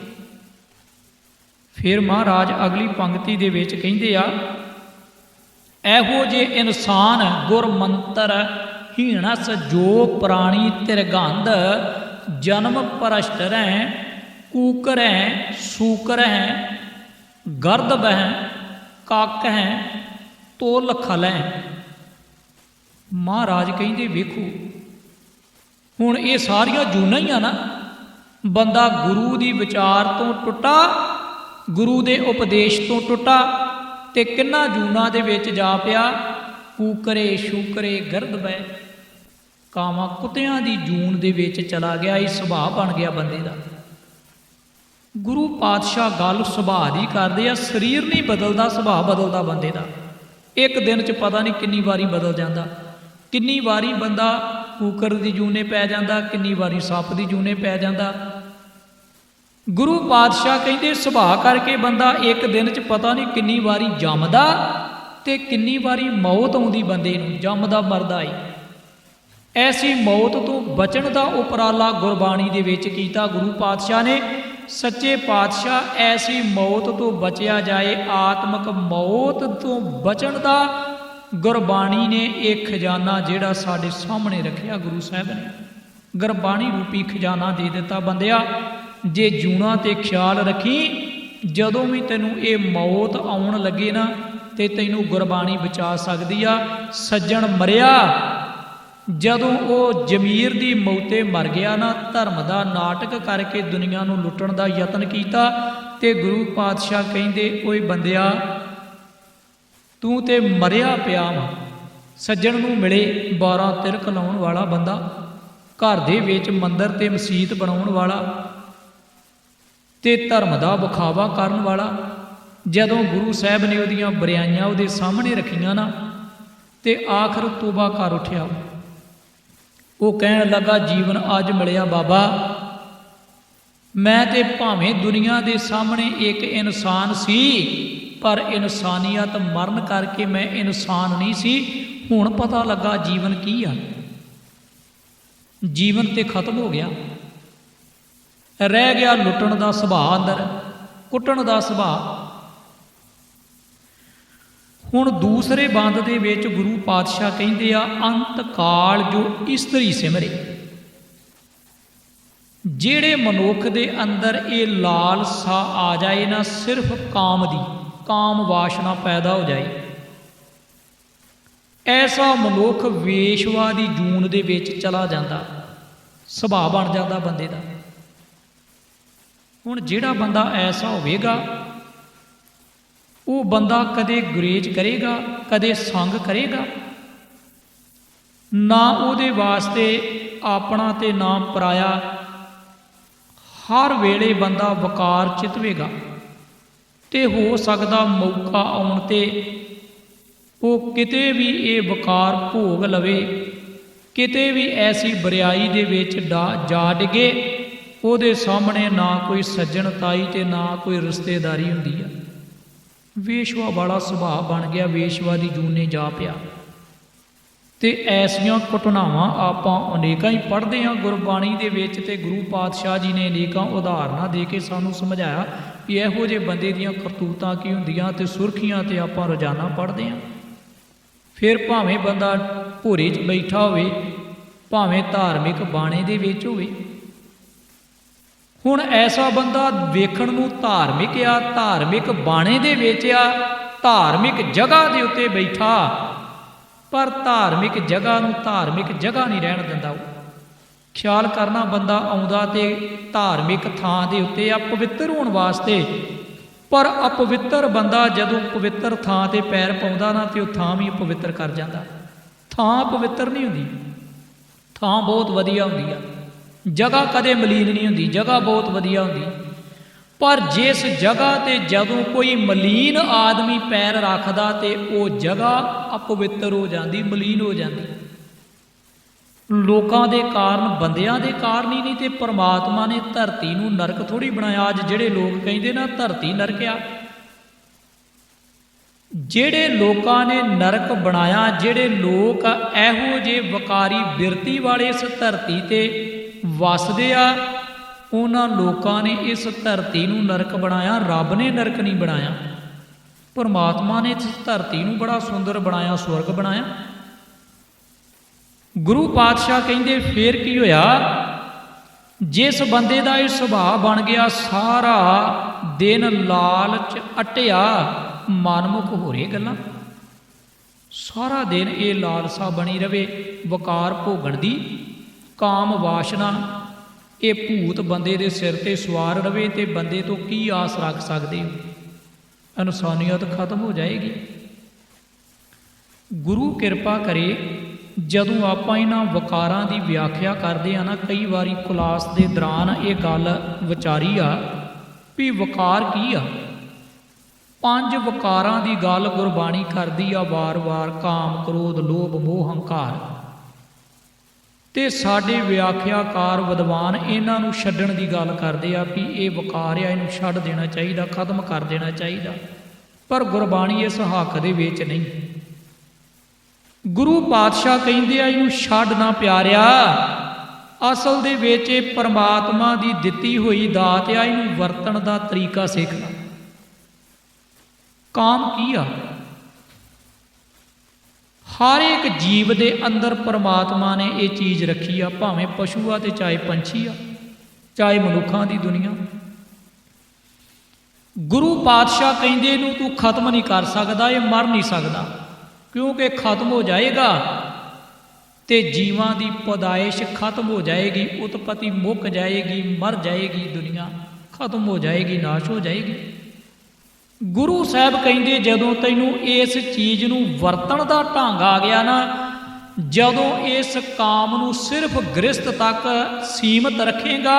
ਫਿਰ ਮਹਾਰਾਜ ਅਗਲੀ ਪੰਕਤੀ ਦੇ ਵਿੱਚ ਕਹਿੰਦੇ ਆ, ਇਹੋ ਜਿਹੇ ਇਨਸਾਨ ਗੁਰਮੰਤਰ ਹੀਣਸ ਜੋ ਪ੍ਰਾਣੀ ਧਿਰਗੰਧ ਜਨਮ ਭ੍ਰਸ਼ਟਰੈ ਕੂਕਰੈ ਸੂਕਰੈ ਗਰਦਬਹਿ ਕਾਕਹਿ ਤੋਲ ਖਲੈ। ਮਹਾਰਾਜ ਕਹਿੰਦੇ ਵੇਖੋ ਹੁਣ ਇਹ ਸਾਰੀਆਂ ਜੂਨਾਂ ਹੀ ਆ ਨਾ। ਬੰਦਾ ਗੁਰੂ ਦੀ ਵਿਚਾਰ ਤੋਂ ਟੁੱਟਾ, ਗੁਰੂ ਦੇ ਉਪਦੇਸ਼ ਤੋਂ ਟੁੱਟਾ ਤੇ ਕਿੰਨਾ ਜੂਨਾਂ ਦੇ ਵਿੱਚ ਜਾ ਪਿਆ। ਕੂਕਰੇ ਸ਼ੂਕਰੇ ਗਰਦਬੈ, ਕਾਵਾਂ ਕੁੱਤਿਆਂ ਦੀ ਜੂਨ ਦੇ ਵਿੱਚ ਚਲਾ ਗਿਆ। ਇਹ ਸੁਭਾਅ ਬਣ ਗਿਆ ਬੰਦੇ ਦਾ। ਗੁਰੂ ਪਾਤਸ਼ਾਹ ਗੱਲ ਸੁਭਾਅ ਦੀ ਕਰਦੇ ਆ, ਸਰੀਰ ਨਹੀਂ ਬਦਲਦਾ, ਸੁਭਾਅ ਬਦਲਦਾ ਬੰਦੇ ਦਾ। ਇੱਕ ਦਿਨ 'ਚ ਪਤਾ ਨਹੀਂ ਕਿੰਨੀ ਵਾਰੀ ਬਦਲ ਜਾਂਦਾ। ਕਿੰਨੀ ਵਾਰੀ ਬੰਦਾ ਕੂਕਰ ਦੀ ਜੂਨੇ ਪੈ ਜਾਂਦਾ, ਕਿੰਨੀ ਵਾਰੀ ਸੱਪ ਦੀ ਜੂਨੇ ਪੈ ਜਾਂਦਾ। ਗੁਰੂ ਪਾਤਸ਼ਾਹ ਕਹਿੰਦੇ ਸੁਭਾਅ ਕਰਕੇ ਬੰਦਾ ਇੱਕ ਦਿਨ 'ਚ ਪਤਾ ਨਹੀਂ ਕਿੰਨੀ ਵਾਰੀ ਜੰਮਦਾ ਤੇ ਕਿੰਨੀ ਵਾਰੀ ਮੌਤ ਆਉਂਦੀ ਬੰਦੇ ਨੂੰ, ਜੰਮਦਾ ਮਰਦਾ ਏ। ਐਸੀ ਮੌਤ ਤੋਂ ਬਚਣ ਦਾ ਉਪਰਾਲਾ ਗੁਰਬਾਣੀ ਦੇ ਵਿੱਚ ਕੀਤਾ ਗੁਰੂ ਪਾਤਸ਼ਾਹ ਨੇ। ਸੱਚੇ ਪਾਤਸ਼ਾਹ ਐਸੀ ਮੌਤ ਤੋਂ ਬਚਿਆ ਜਾਏ, ਆਤਮਿਕ ਮੌਤ ਤੋਂ ਬਚਣ ਦਾ ਗੁਰਬਾਣੀ ਨੇ ਇਹ ਖਜ਼ਾਨਾ ਜਿਹੜਾ ਸਾਡੇ ਸਾਹਮਣੇ ਰੱਖਿਆ ਗੁਰੂ ਸਾਹਿਬ ਨੇ। ਗੁਰਬਾਣੀ ਰੂਪੀ ਖਜ਼ਾਨਾ ਦੇ ਦਿੱਤਾ ਬੰਦਿਆ। ਜੇ ਜੂਣਾ ਤੇ ਖਿਆਲ ਰੱਖੀ, ਜਦੋਂ ਵੀ ਤੈਨੂੰ ਇਹ ਮੌਤ ਆਉਣ ਲੱਗੇ ਨਾ ਤੇ ਤੈਨੂੰ ਗੁਰਬਾਣੀ ਬਚਾ ਸਕਦੀ ਆ। ਸੱਜਣ ਮਰਿਆ ਜਦੋਂ ਉਹ ਜ਼ਮੀਰ ਦੀ ਮੌਤੇ ਮਰ ਗਿਆ ਨਾ, ਧਰਮ ਦਾ ਨਾਟਕ ਕਰਕੇ ਦੁਨੀਆ ਨੂੰ ਲੁੱਟਣ ਦਾ ਯਤਨ ਕੀਤਾ, ਤੇ ਗੁਰੂ ਪਾਤਸ਼ਾਹ ਕਹਿੰਦੇ ਓਏ ਬੰਦਿਆ ਤੂੰ ਤੇ ਮਰਿਆ ਪਿਆ ਵਾ। ਸੱਜਣ ਨੂੰ ਮਿਲੇ 12 ਤਿਲਕ ਲਾਉਣ ਵਾਲਾ ਬੰਦਾ, ਘਰ ਦੇ ਵਿੱਚ ਮੰਦਰ ਤੇ ਮਸੀਤ ਬਣਾਉਣ ਵਾਲਾ ਤੇ ਧਰਮ ਦਾ ਵਿਖਾਵਾ ਕਰਨ ਵਾਲਾ। ਜਦੋਂ ਗੁਰੂ ਸਾਹਿਬ ਨੇ ਉਹਦੀਆਂ ਬਰਿਆਈਆਂ ਉਹਦੇ ਸਾਹਮਣੇ ਰੱਖੀਆਂ ਨਾ ਤੇ ਆਖਰ ਤੋਬਾ ਕਰ ਉੱਠਿਆ। ਉਹ ਕਹਿਣ ਲੱਗਾ ਜੀਵਨ ਅੱਜ ਮਿਲਿਆ ਬਾਬਾ, ਮੈਂ ਤੇ ਭਾਵੇਂ ਦੁਨੀਆ ਦੇ ਸਾਹਮਣੇ ਇੱਕ ਇਨਸਾਨ ਸੀ, ਪਰ ਇਨਸਾਨੀਅਤ ਮਰਨ ਕਰਕੇ ਮੈਂ ਇਨਸਾਨ ਨਹੀਂ ਸੀ। ਹੁਣ ਪਤਾ ਲੱਗਾ ਜੀਵਨ ਕੀ ਆ। ਜੀਵਨ ਤੇ ਖਤਮ ਹੋ ਗਿਆ, ਰਹਿ ਗਿਆ ਲੁੱਟਣ ਦਾ ਸੁਭਾਅ, ਅੰਦਰ ਕੁੱਟਣ ਦਾ ਸੁਭਾਅ। ਹੁਣ ਦੂਸਰੇ ਬੰਦ ਦੇ ਵਿੱਚ ਗੁਰੂ ਪਾਤਸ਼ਾਹ ਕਹਿੰਦੇ ਆ, ਅੰਤ ਕਾਲ ਜੋ ਇਸਤਰੀ ਸਿਮਰੇ। ਜਿਹੜੇ ਮਨੁੱਖ ਦੇ ਅੰਦਰ ਇਹ ਲਾਲਸਾ ਆ ਜਾਏ ਨਾ, ਸਿਰਫ ਕਾਮ ਦੀ, ਕਾਮ ਵਾਸ਼ਨਾ ਪੈਦਾ ਹੋ ਜਾਏ, ਐਸਾ ਮਨੁੱਖ ਵੇਸ਼ਵਾ ਦੀ ਜੂਨ ਦੇ ਵਿੱਚ ਚਲਾ ਜਾਂਦਾ, ਸੁਭਾਅ ਬਣ ਜਾਂਦਾ ਬੰਦੇ ਦਾ। ਹੁਣ ਜਿਹੜਾ ਬੰਦਾ ਐਸਾ ਹੋਵੇਗਾ, ਉਹ ਬੰਦਾ ਕਦੇ ਗੁਰੇਜ਼ ਕਰੇਗਾ, ਕਦੇ ਸੰਗ ਕਰੇਗਾ ਨਾ। ਉਹਦੇ ਵਾਸਤੇ ਆਪਣਾ ਤੇ ਨਾ ਪਰਾਇਆ। ਹਰ ਵੇਲੇ ਬੰਦਾ ਵਕਾਰ ਚਿਤਵੇਗਾ ਤੇ ਹੋ ਸਕਦਾ ਮੌਕਾ ਆਉਣ ਤੇ ਉਹ ਕਿਤੇ ਵੀ ਇਹ ਵਕਾਰ ਭੋਗ ਲਵੇ, ਕਿਤੇ ਵੀ ਐਸੀ ਬਰਿਆਈ ਦੇ ਵਿੱਚ ਜਾ ਡਿੱਗੇ। ਉਹਦੇ ਸਾਹਮਣੇ ਨਾ ਕੋਈ ਸੱਜਣ ਤਾਈ ਤੇ ਨਾ ਕੋਈ ਰਿਸ਼ਤੇਦਾਰੀ ਹੁੰਦੀ ਆ। ਵੇਸ਼ਵਾ ਵਾਲਾ ਸੁਭਾਅ ਬਣ ਗਿਆ, ਵੇਸ਼ਵਾ ਦੀ ਜੂਨੇ ਜਾ ਪਿਆ। ਤੇ ਐਸੀਆਂ ਘਟਨਾਵਾਂ ਆਪਾਂ ਅਨੇਕਾਂ ਹੀ ਪੜ੍ਹਦੇ ਹਾਂ ਗੁਰਬਾਣੀ ਦੇ ਵਿੱਚ, ਤੇ ਗੁਰੂ ਪਾਤਸ਼ਾਹ ਜੀ ਨੇ ਅਨੇਕਾਂ ਉਦਾਹਰਨਾਂ ਦੇ ਕੇ ਸਾਨੂੰ ਸਮਝਾਇਆ ਕਿ ਇਹੋ ਜਿਹੇ ਬੰਦੇ ਦੀਆਂ ਕਰਤੂਤਾਂ ਕੀ ਹੁੰਦੀਆਂ, ਤੇ ਸੁਰਖੀਆਂ ਤੇ ਆਪਾਂ ਰੋਜ਼ਾਨਾ ਪੜ੍ਹਦੇ ਹਾਂ। ਫਿਰ ਭਾਵੇਂ ਬੰਦਾ ਭੋਰੇ 'ਚ ਬੈਠਾ ਹੋਵੇ, ਭਾਵੇਂ ਧਾਰਮਿਕ ਬਾਣੇ ਦੇ ਵਿੱਚ ਹੋਵੇ। ਹੁਣ ਐਸਾ ਬੰਦਾ ਵੇਖਣ ਨੂੰ ਧਾਰਮਿਕ ਆ, ਧਾਰਮਿਕ ਬਾਣੇ ਦੇ ਵਿੱਚ ਆ, ਧਾਰਮਿਕ ਜਗ੍ਹਾ ਦੇ ਉੱਤੇ ਬੈਠਾ, ਪਰ ਧਾਰਮਿਕ ਜਗ੍ਹਾ ਨੂੰ ਧਾਰਮਿਕ ਜਗ੍ਹਾ ਨਹੀਂ ਰਹਿਣ ਦਿੰਦਾ। ਉਹ ਖਿਆਲ ਕਰਨਾ, ਬੰਦਾ ਆਉਂਦਾ ਤੇ ਧਾਰਮਿਕ ਥਾਂ ਦੇ ਉੱਤੇ ਆ ਪਵਿੱਤਰ ਹੋਣ ਵਾਸਤੇ, ਪਰ ਅਪਵਿੱਤਰ ਬੰਦਾ ਜਦੋਂ ਪਵਿੱਤਰ ਥਾਂ ਤੇ ਪੈਰ ਪਾਉਂਦਾ ਨਾ, ਤੇ ਉਹ ਥਾਂ ਵੀ ਅਪਵਿੱਤਰ ਕਰ ਜਾਂਦਾ। ਥਾਂ ਪਵਿੱਤਰ ਨਹੀਂ ਹੁੰਦੀ, ਥਾਂ ਬਹੁਤ ਵਧੀਆ ਹੁੰਦੀ ਆ। ਜਗ੍ਹਾ ਕਦੇ ਮਲੀਨ ਨਹੀਂ ਹੁੰਦੀ, ਜਗ੍ਹਾ ਬਹੁਤ ਵਧੀਆ ਹੁੰਦੀ, ਪਰ ਜਿਸ ਜਗ੍ਹਾ ਤੇ ਜਦੋਂ ਕੋਈ ਮਲੀਨ ਆਦਮੀ ਪੈਰ ਰੱਖਦਾ ਤੇ ਉਹ ਜਗ੍ਹਾ ਅਪਵਿੱਤਰ ਹੋ ਜਾਂਦੀ, ਮਲੀਨ ਹੋ ਜਾਂਦੀ। ਲੋਕਾਂ ਦੇ ਕਾਰਨ, ਬੰਦਿਆਂ ਦੇ ਕਾਰਨ ਹੀ ਨਹੀਂ, ਤੇ ਪਰਮਾਤਮਾ ਨੇ ਧਰਤੀ ਨੂੰ ਨਰਕ ਥੋੜੀ ਬਣਾਇਆ। ਅੱਜ ਜਿਹੜੇ ਲੋਕ ਕਹਿੰਦੇ ਨਾ ਧਰਤੀ ਨਰਕ ਆ, ਜਿਹੜੇ ਲੋਕਾਂ ਨੇ ਨਰਕ ਬਣਾਇਆ, ਜਿਹੜੇ ਲੋਕ ਇਹੋ ਜਿਹੇ ਵਕਾਰੀ ਬਿਰਤੀ ਵਾਲੇ ਇਸ ਧਰਤੀ ਤੇ ਵਸਦੇ ਆ, ਉਹਨਾਂ ਲੋਕਾਂ ਨੇ ਇਸ ਧਰਤੀ ਨੂੰ ਨਰਕ ਬਣਾਇਆ। ਰੱਬ ਨੇ ਨਰਕ ਨਹੀਂ ਬਣਾਇਆ। ਪਰਮਾਤਮਾ ਨੇ ਇਸ ਧਰਤੀ ਨੂੰ ਬੜਾ ਸੁੰਦਰ ਬਣਾਇਆ, ਸਵਰਗ ਬਣਾਇਆ। ਗੁਰੂ ਪਾਤਸ਼ਾਹ ਕਹਿੰਦੇ ਫੇਰ ਕੀ ਹੋਇਆ, ਜਿਸ ਬੰਦੇ ਦਾ ਇਹ ਸੁਭਾਅ ਬਣ ਗਿਆ, ਸਾਰਾ ਦਿਨ ਲਾਲਚ ਅਟਿਆ, ਮਨਮੁਖ ਹੋ ਰਹੇ ਗੱਲਾਂ, ਸਾਰਾ ਦਿਨ ਇਹ ਲਾਲਸਾ ਬਣੀ ਰਵੇ, ਵਕਾਰ ਭੋਗਣ ਦੀ, ਕਾਮ ਵਾਸ਼ਨਾ, ਇਹ ਭੂਤ ਬੰਦੇ ਦੇ ਸਿਰ ਤੇ ਸਵਾਰ ਰਵੇ, ਤੇ ਬੰਦੇ ਤੋਂ ਕੀ ਆਸ ਰੱਖ ਸਕਦੇ ਹੋ? ਇਨਸਾਨੀਅਤ ਖਤਮ ਹੋ ਜਾਏਗੀ। ਗੁਰੂ ਕਿਰਪਾ ਕਰੇ, ਜਦੋਂ ਆਪਾਂ ਇਹਨਾਂ ਵਕਾਰਾਂ ਦੀ ਵਿਆਖਿਆ ਕਰਦੇ ਆ ਨਾ, ਕਈ ਵਾਰੀ ਕਲਾਸ ਦੇ ਦੌਰਾਨ ਇਹ ਗੱਲ ਵਿਚਾਰੀ ਆ ਵੀ ਵਕਾਰ ਕੀ ਆ। 5 ਵਕਾਰਾਂ ਦੀ ਗੱਲ ਗੁਰਬਾਣੀ ਕਰਦੀ ਆ ਵਾਰ-ਵਾਰ, ਕਾਮ, ਕ੍ਰੋਧ, ਲੋਭ, ਮੋਹ, ਹੰਕਾਰ, ਤੇ ਸਾਡੇ ਵਿਆਖਿਆਕਾਰ ਵਿਦਵਾਨ ਇਹਨਾਂ ਨੂੰ ਛੱਡਣ ਦੀ ਗੱਲ ਕਰਦੇ ਆ ਵੀ ਇਹ ਵਕਾਰ ਆ, ਇਹਨੂੰ ਛੱਡ ਦੇਣਾ ਚਾਹੀਦਾ, ਖਤਮ ਕਰ ਦੇਣਾ ਚਾਹੀਦਾ। ਪਰ ਗੁਰਬਾਣੀ ਇਸ ਹੱਕ ਦੇ ਵਿੱਚ ਨਹੀਂ। ਗੁਰੂ ਪਾਤਸ਼ਾਹ ਕਹਿੰਦੇ ਆ ਇਹਨੂੰ ਛੱਡ ਨਾ ਪਿਆਰਿਆ, ਅਸਲ ਦੇ ਵਿੱਚ ਇਹ ਪਰਮਾਤਮਾ ਦੀ ਦਿੱਤੀ ਹੋਈ ਦਾਤ ਆ, ਇਹਨੂੰ ਵਰਤਣ ਦਾ ਤਰੀਕਾ ਸਿੱਖ ਲੈ। ਕਾਮ ਕੀ ਆ? ਹਰ ਇੱਕ ਜੀਵ ਦੇ ਅੰਦਰ ਪਰਮਾਤਮਾ ਨੇ ਇਹ ਚੀਜ਼ ਰੱਖੀ ਆ, ਭਾਵੇਂ ਪਸ਼ੂ ਆ ਤੇ ਚਾਹੇ ਪੰਛੀ ਆ, ਚਾਹੇ ਮਨੁੱਖਾਂ ਦੀ ਦੁਨੀਆ। ਗੁਰੂ ਪਾਤਸ਼ਾਹ ਕਹਿੰਦੇ ਇਹਨੂੰ ਤੂੰ ਖਤਮ ਨਹੀਂ ਕਰ ਸਕਦਾ, ਇਹ ਮਰ ਨਹੀਂ ਸਕਦਾ, ਕਿਉਂਕਿ ਖਤਮ ਹੋ ਜਾਏਗਾ ਤੇ ਜੀਵਾਂ ਦੀ ਪੈਦਾਇਸ਼ ਖਤਮ ਹੋ ਜਾਏਗੀ, ਉਤਪਤੀ ਮੁੱਕ ਜਾਏਗੀ, ਮਰ ਜਾਏਗੀ, ਦੁਨੀਆ ਖਤਮ ਹੋ ਜਾਏਗੀ, ਨਾਸ਼ ਹੋ ਜਾਏਗੀ। ਗੁਰੂ ਸਾਹਿਬ ਕਹਿੰਦੇ ਜਦੋਂ ਤੈਨੂੰ ਇਸ ਚੀਜ਼ ਨੂੰ ਵਰਤਣ ਦਾ ਢੰਗ ਆ ਗਿਆ ਨਾ, ਜਦੋਂ ਇਸ ਕਾਮ ਨੂੰ ਸਿਰਫ ਗ੍ਰਸਤ ਤੱਕ ਸੀਮਤ ਰੱਖੇਗਾ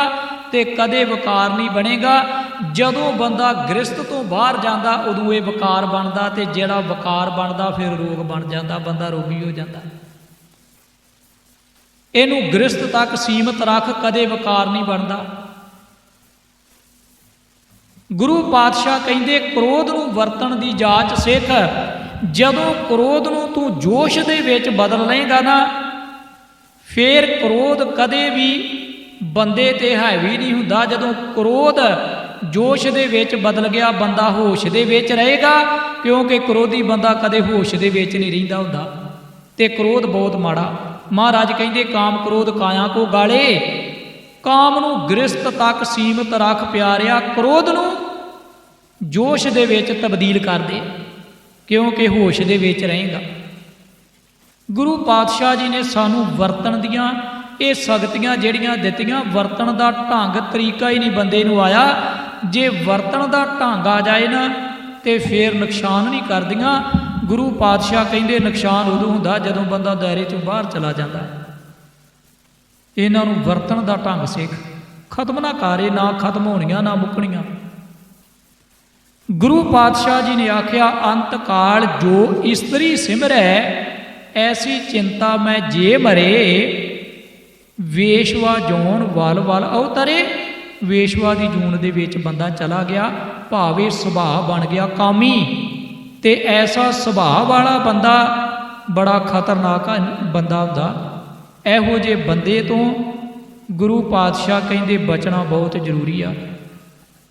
ਤੇ ਕਦੇ ਵਕਾਰ ਨਹੀਂ ਬਣੇਗਾ। ਜਦੋਂ ਬੰਦਾ ਗ੍ਰਸਤ ਤੋਂ ਬਾਹਰ ਜਾਂਦਾ ਉਦੋਂ ਇਹ ਵਕਾਰ ਬਣਦਾ, ਤੇ ਜਿਹੜਾ ਵਕਾਰ ਬਣਦਾ ਫਿਰ ਰੋਗ ਬਣ ਜਾਂਦਾ, ਬੰਦਾ ਰੋਗੀ ਹੋ ਜਾਂਦਾ। ਇਹਨੂੰ ਗ੍ਰਸਤ ਤੱਕ ਸੀਮਤ ਰੱਖ, ਕਦੇ ਵਕਾਰ ਨਹੀਂ ਬਣਦਾ। ਗੁਰੂ ਪਾਤਸ਼ਾਹ ਕਹਿੰਦੇ ਕ੍ਰੋਧ ਨੂੰ ਵਰਤਣ ਦੀ ਜਾਚ ਸਿੱਖ। ਜਦੋਂ ਕ੍ਰੋਧ ਨੂੰ ਤੂੰ ਜੋਸ਼ ਦੇ ਵਿੱਚ ਬਦਲ ਲਏਗਾ ਨਾ, ਫੇਰ ਕ੍ਰੋਧ ਕਦੇ ਵੀ ਬੰਦੇ ਤੇ ਹਾਵੀ ਨਹੀਂ ਹੁੰਦਾ। ਜਦੋਂ ਕ੍ਰੋਧ ਜੋਸ਼ ਦੇ ਵਿੱਚ ਬਦਲ ਗਿਆ, ਬੰਦਾ ਹੋਸ਼ ਦੇ ਵਿੱਚ ਰਹੇਗਾ, ਕਿਉਂਕਿ ਕ੍ਰੋਧੀ ਬੰਦਾ ਕਦੇ ਹੋਸ਼ ਦੇ ਵਿੱਚ ਨਹੀਂ ਰਹਿੰਦਾ ਹੁੰਦਾ, ਤੇ ਕ੍ਰੋਧ ਬਹੁਤ ਮਾੜਾ। ਮਹਾਰਾਜ ਕਹਿੰਦੇ ਕਾਮ ਕ੍ਰੋਧ ਕਾਇਆ ਕੋ ਗਾਲੇ। ਕਾਮ ਨੂੰ ਗ੍ਰਸਤ ਤੱਕ ਸੀਮਤ ਰੱਖ ਪਿਆਰਿਆ, ਕ੍ਰੋਧ ਨੂੰ ਜੋਸ਼ ਦੇ ਵਿੱਚ ਤਬਦੀਲ ਕਰ ਦੇ, ਕਿਉਂਕਿ ਹੋਸ਼ ਦੇ ਵਿੱਚ ਰਹੇਗਾ। ਗੁਰੂ ਪਾਤਸ਼ਾਹ ਜੀ ਨੇ ਸਾਨੂੰ ਵਰਤਣ ਦੀਆਂ ਇਹ ਸਖਤੀਆਂ ਜਿਹੜੀਆਂ ਦਿੱਤੀਆਂ, ਵਰਤਣ ਦਾ ਢੰਗ ਤਰੀਕਾ ਹੀ ਨਹੀਂ ਬੰਦੇ ਨੂੰ ਆਇਆ। ਜੇ ਵਰਤਣ ਦਾ ਢੰਗ ਆ ਜਾਏ ਨਾ ਤੇ ਫੇਰ ਨੁਕਸਾਨ ਨਹੀਂ ਕਰਦੀਆਂ। ਗੁਰੂ ਪਾਤਸ਼ਾਹ ਕਹਿੰਦੇ ਨੁਕਸਾਨ ਉਦੋਂ ਹੁੰਦਾ ਜਦੋਂ ਬੰਦਾ ਦਾਇਰੇ ਚੋਂ ਬਾਹਰ ਚਲਾ ਜਾਂਦਾ। ਇਹਨਾਂ ਨੂੰ ਵਰਤਣ ਦਾ ਢੰਗ ਸਿੱਖ, ਖਤਮ ਨਾ ਕਰੇ, ਨਾ ਖਤਮ ਹੋਣੀਆਂ ਨਾ ਮੁੱਕਣੀਆਂ। ਗੁਰੂ ਪਾਤਸ਼ਾਹ ਜੀ ਨੇ ਆਖਿਆ ਅੰਤ ਕਾਲ ਜੋ ਇਸਤਰੀ ਸਿਮਰੈ, ਐਸੀ ਚਿੰਤਾ ਮੈਂ ਜੇ ਮਰੇ। ਵੇਸ਼ਵਾ ਜੋਨ ਵਲ ਵਲ ਅਵਤਰੇ। ਵੇਸ਼ਵਾ ਦੀ ਜੂਨ ਦੇ ਵਿੱਚ ਬੰਦਾ ਚਲਾ ਗਿਆ, ਭਾਵੇਂ ਸੁਭਾਅ ਬਣ ਗਿਆ ਕਾਮੀ, ਤੇ ਐਸਾ ਸੁਭਾਅ ਵਾਲਾ ਬੰਦਾ ਬੜਾ ਖਤਰਨਾਕ ਬੰਦਾ ਹੁੰਦਾ। ਇਹੋ ਜਿਹੇ ਬੰਦੇ ਤੋਂ ਗੁਰੂ ਪਾਤਸ਼ਾਹ ਕਹਿੰਦੇ ਬਚਣਾ ਬਹੁਤ ਜ਼ਰੂਰੀ ਆ,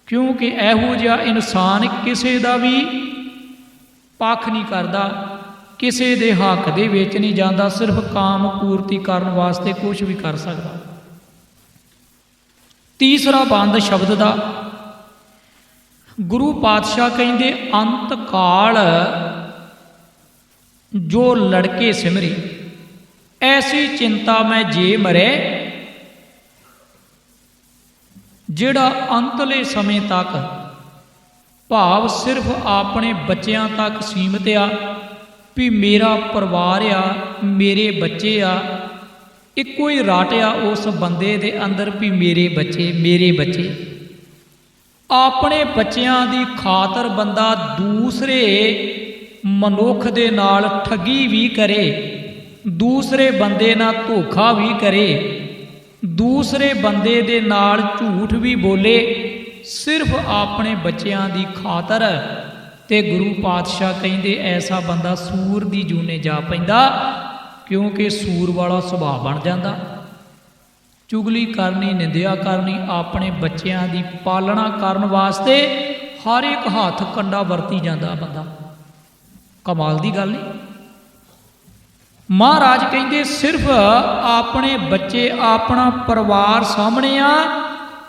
ਕਿਉਂਕਿ ਇਹੋ ਜਿਹਾ ਇਨਸਾਨ ਕਿਸੇ ਦਾ ਵੀ ਪੱਖ ਨਹੀਂ ਕਰਦਾ, ਕਿਸੇ ਦੇ ਹੱਕ ਦੇ ਵਿੱਚ ਨਹੀਂ ਜਾਂਦਾ, ਸਿਰਫ ਕਾਮ ਪੂਰਤੀ ਕਰਨ ਵਾਸਤੇ ਕੁਝ ਵੀ ਕਰ ਸਕਦਾ। ਤੀਸਰਾ ਬੰਦ ਸ਼ਬਦ ਦਾ ਗੁਰੂ ਪਾਤਸ਼ਾਹ ਕਹਿੰਦੇ ਅੰਤ ਕਾਲ ਜੋ ਲੜਕੇ ਸਿਮਰੇ, ਐਸੀ ਚਿੰਤਾ ਮੈਂ ਜੇ ਮਰੇ। ਜਿਹੜਾ ਅੰਤਲੇ ਸਮੇਂ ਤੱਕ ਭਾਵ ਸਿਰਫ ਆਪਣੇ ਬੱਚਿਆਂ ਤੱਕ ਸੀਮਤ ਆ, ਵੀ ਮੇਰਾ ਪਰਿਵਾਰ ਆ, ਮੇਰੇ ਬੱਚੇ ਆ, ਇੱਕੋ ਹੀ ਰਾਟ ਆ ਉਸ ਬੰਦੇ ਦੇ ਅੰਦਰ ਵੀ ਮੇਰੇ ਬੱਚੇ, ਮੇਰੇ ਬੱਚੇ। ਆਪਣੇ ਬੱਚਿਆਂ ਦੀ ਖਾਤਰ ਬੰਦਾ ਦੂਸਰੇ ਮਨੁੱਖ ਦੇ ਨਾਲ ਠੱਗੀ ਵੀ ਕਰੇ, ਦੂਸਰੇ ਬੰਦੇ ਨਾਲ ਧੋਖਾ ਵੀ ਕਰੇ, ਦੂਸਰੇ ਬੰਦੇ ਦੇ ਨਾਲ ਝੂਠ ਵੀ ਬੋਲੇ, ਸਿਰਫ ਆਪਣੇ ਬੱਚਿਆਂ ਦੀ ਖਾਤਰ, ਤੇ ਗੁਰੂ ਪਾਤਸ਼ਾਹ ਕਹਿੰਦੇ ਐਸਾ ਬੰਦਾ ਸੂਰ ਦੀ ਜੂਨੇ ਜਾ ਪੈਂਦਾ, ਕਿਉਂਕਿ ਸੂਰ ਵਾਲਾ ਸੁਭਾਅ ਬਣ ਜਾਂਦਾ। ਚੁਗਲੀ ਕਰਨੀ, ਨਿੰਦਿਆ ਕਰਨੀ, ਆਪਣੇ ਬੱਚਿਆਂ ਦੀ ਪਾਲਣਾ ਕਰਨ ਵਾਸਤੇ ਹਰ ਇੱਕ ਹੱਥ ਕੰਡਾ ਵਰਤੀ ਜਾਂਦਾ ਬੰਦਾ। ਕਮਾਲ ਦੀ ਗੱਲ ਨਹੀਂ। ਮਹਾਰਾਜ ਕਹਿੰਦੇ ਸਿਰਫ ਆਪਣੇ ਬੱਚੇ, ਆਪਣਾ ਪਰਿਵਾਰ ਸਾਹਮਣੇ ਆ,